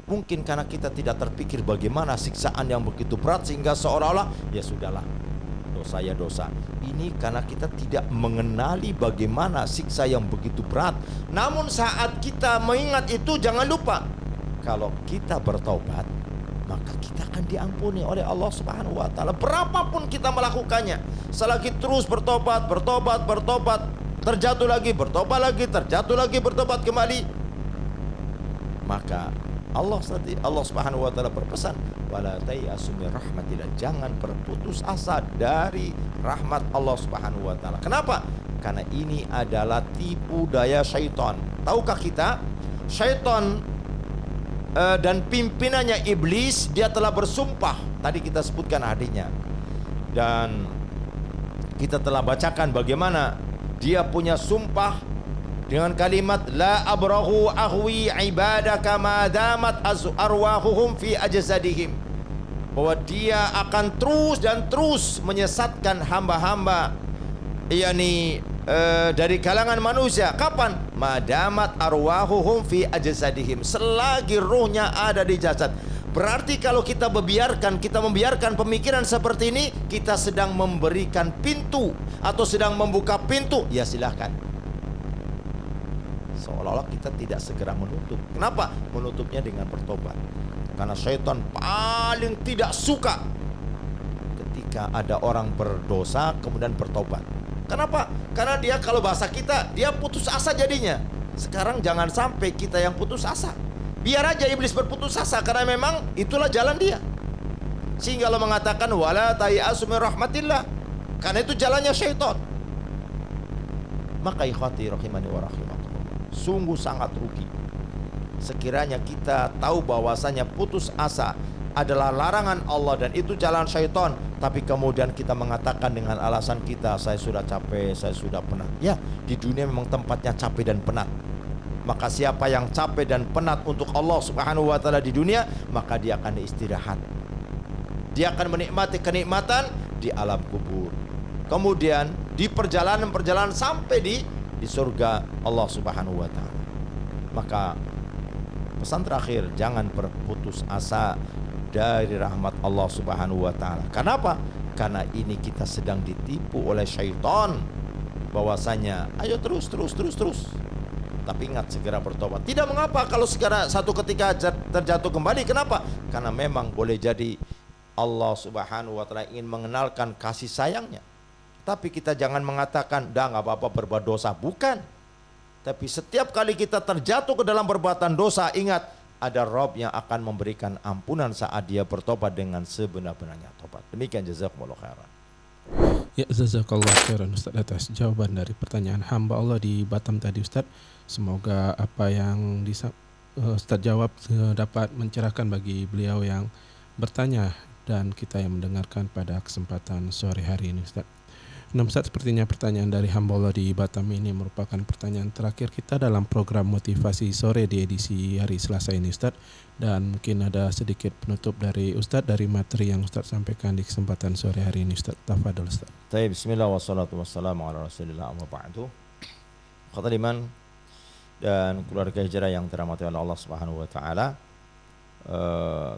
Mungkin karena kita tidak terpikir bagaimana siksaan yang begitu berat sehingga seolah-olah ya sudahlah, dosa ya dosa. Ini karena kita tidak mengenali bagaimana siksa yang begitu berat. Namun saat kita mengingat itu, jangan lupa kalau kita bertobat, maka kita akan diampuni oleh Allah Subhanahu wa taala. Berapapun kita melakukannya, selagi terus bertobat, terjatuh lagi, bertobat lagi, terjatuh lagi, bertobat kembali, maka Allah Subhanahu wa taala berpesan, wala tayasu min rahmatillah, jangan berputus asa dari rahmat Allah Subhanahu wa taala. Kenapa? Karena ini adalah tipu daya syaitan. Tahukah kita, syaitan dan pimpinannya iblis, dia telah bersumpah. Tadi kita sebutkan hadisnya, dan kita telah bacakan bagaimana dia punya sumpah dengan kalimat la abrahu ahwi ibadaka ma damat arwahuhum fi ajsadihim, bahwa dia akan terus dan terus menyesatkan hamba-hamba yakni dari kalangan manusia. Kapan? Madamat arwahuhum fi ajsadihim, selagi ruhnya ada di jasad. Berarti kalau kita membiarkan pemikiran seperti ini, kita sedang memberikan pintu atau sedang membuka pintu, ya silahkan. Seolah-olah kita tidak segera menutup. Kenapa? Menutupnya dengan bertobat. Karena syaitan paling tidak suka ketika ada orang berdosa kemudian bertobat. Kenapa? Karena dia, kalau bahasa kita, dia putus asa jadinya. Sekarang jangan sampai kita yang putus asa. Biar aja iblis berputus asa, karena memang itulah jalan dia. Sehingga Allah mengatakan wala tayasu min rahmatillah, karena itu jalannya syaitan. Maka ikhwati rahimani wa rahimakumullah, sungguh sangat rugi sekiranya kita tahu bahwasanya putus asa adalah larangan Allah dan itu jalan syaitan, tapi kemudian kita mengatakan dengan alasan kita, saya sudah capek, saya sudah penat. Ya, di dunia memang tempatnya capek dan penat. Maka siapa yang capek dan penat untuk Allah Subhanahu wa taala di dunia, maka dia akan istirahat. Dia akan menikmati kenikmatan di alam kubur. Kemudian di perjalanan sampai di surga Allah Subhanahu wa taala. Maka pesan terakhir, jangan berputus asa dari rahmat Allah Subhanahu wa taala. Kenapa? Karena ini kita sedang ditipu oleh syaitan bahwasanya ayo terus. Tapi ingat, segera bertobat. Tidak mengapa kalau segera satu ketika terjatuh kembali. Kenapa? Karena memang boleh jadi Allah Subhanahu wa taala ingin mengenalkan kasih sayangnya. Tapi kita jangan mengatakan, dah nggak apa-apa berbuat dosa. Bukan. Tapi setiap kali kita terjatuh ke dalam perbuatan dosa, ingat, ada Rabb yang akan memberikan ampunan saat dia bertobat dengan sebenar-benarnya tobat. Demikian, jazakumullah khairan. Ya, jazakallah khairan Ustaz atas jawaban dari pertanyaan hamba Allah di Batam tadi, Ustaz. Semoga apa yang Ustaz jawab dapat mencerahkan bagi beliau yang bertanya dan kita yang mendengarkan pada kesempatan sore hari ini, Ustaz. Nah, Ustaz, sepertinya pertanyaan dari hamba Allah di Batam ini merupakan pertanyaan terakhir kita dalam program motivasi sore di edisi hari Selasa ini, Ustaz. Dan mungkin ada sedikit penutup dari Ustaz dari materi yang Ustaz sampaikan di kesempatan sore hari ini, Ustaz. Tafadhol, Ustaz. Baik, bismillah wassalatu wassalamu ala rasulillah amma ba'du. Khawatir iman dan keluarga hijrah yang dirahmati oleh Allah Subhanahu wa taala,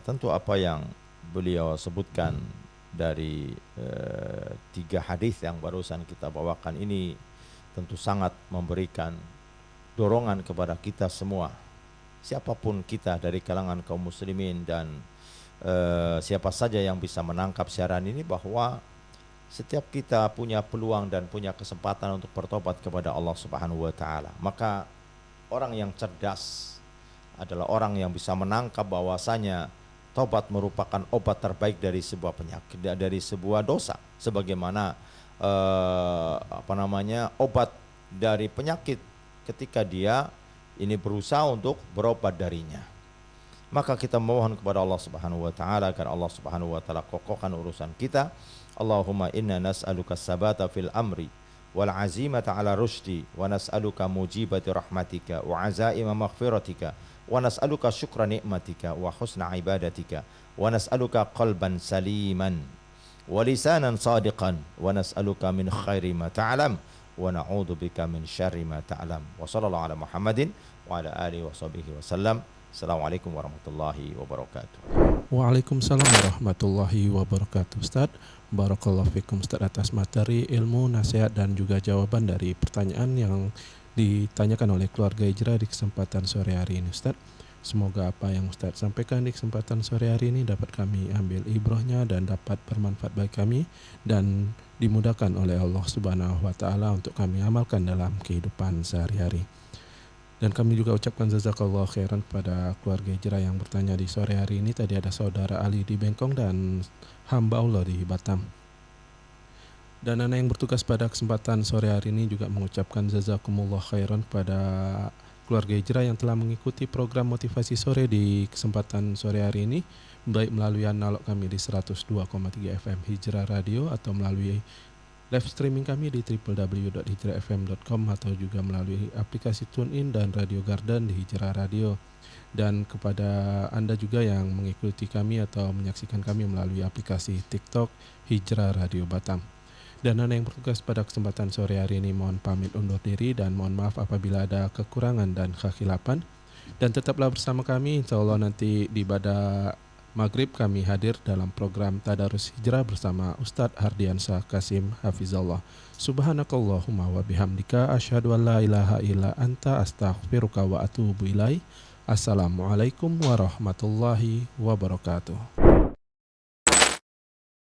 tentu apa yang beliau sebutkan dari 3 hadis yang barusan kita bawakan ini tentu sangat memberikan dorongan kepada kita semua, siapapun kita dari kalangan kaum muslimin dan siapa saja yang bisa menangkap siaran ini, bahwa setiap kita punya peluang dan punya kesempatan untuk bertobat kepada Allah Subhanahu wa taala. Maka orang yang cerdas adalah orang yang bisa menangkap bahwasanya tobat merupakan obat terbaik dari sebuah penyakit, dari sebuah dosa, sebagaimana obat dari penyakit ketika dia ini berusaha untuk berobat darinya. Maka kita mohon kepada Allah Subhanahu wa taala agar Allah Subhanahu wa taala kokohkan urusan kita. Allahumma inna nas'aluka sabata fil amri wal azimata ala rusydi wa nas'aluka mujibati rahmatika wa azaima maghfiratika wa nas'aluka syukra ni'matika wa husna ibadatika wa nas'aluka qalban saliman wa lisanan sadiqan wa nas'aluka min khairi ma ta'lam wa na'udzu bika min syarri ma ta'lam. Wa sallallahu ala Muhammadin wa ala alihi wa sahbihi wasallam. Assalamualaikum warahmatullahi wabarakatuh. Waalaikumsalam warahmatullahi wabarakatuh, Ustaz. Barakallahu fikum, Ustaz, atas materi, ilmu, nasihat dan juga jawaban dari pertanyaan yang ditanyakan oleh keluarga hijrah di kesempatan sore hari ini, Ustaz. Semoga apa yang Ustaz sampaikan di kesempatan sore hari ini dapat kami ambil ibrahnya dan dapat bermanfaat bagi kami dan dimudahkan oleh Allah Subhanahu wa taala untuk kami amalkan dalam kehidupan sehari-hari. Dan kami juga ucapkan jazakallahu khairan kepada keluarga hijrah yang bertanya di sore hari ini. Tadi ada saudara Ali di Bengkong dan hamba Allah di Batam. Dan anak yang bertugas pada kesempatan sore hari ini juga mengucapkan jazakumullah khairan kepada keluarga hijrah yang telah mengikuti program motivasi sore di kesempatan sore hari ini, baik melalui analog kami di 102,3 FM Hijrah Radio atau melalui live streaming kami di www.hijrahfm.com atau juga melalui aplikasi TuneIn dan Radio Garden di Hijrah Radio. Dan kepada Anda juga yang mengikuti kami atau menyaksikan kami melalui aplikasi TikTok Hijrah Radio Batam. Dan Anda yang bertugas pada kesempatan sore hari ini mohon pamit undur diri dan mohon maaf apabila ada kekurangan dan kekhilapan. Dan tetaplah bersama kami, insyaallah nanti di pada Maghrib kami hadir dalam program Tadarus Hijrah bersama Ustadz Hardiansyah Kasim Hafizallah. Subhanakallahumma wa bihamdika asyhadu an la ilaha illa anta astaghfiruka wa atubu ilaik. Assalamualaikum warahmatullahi wabarakatuh.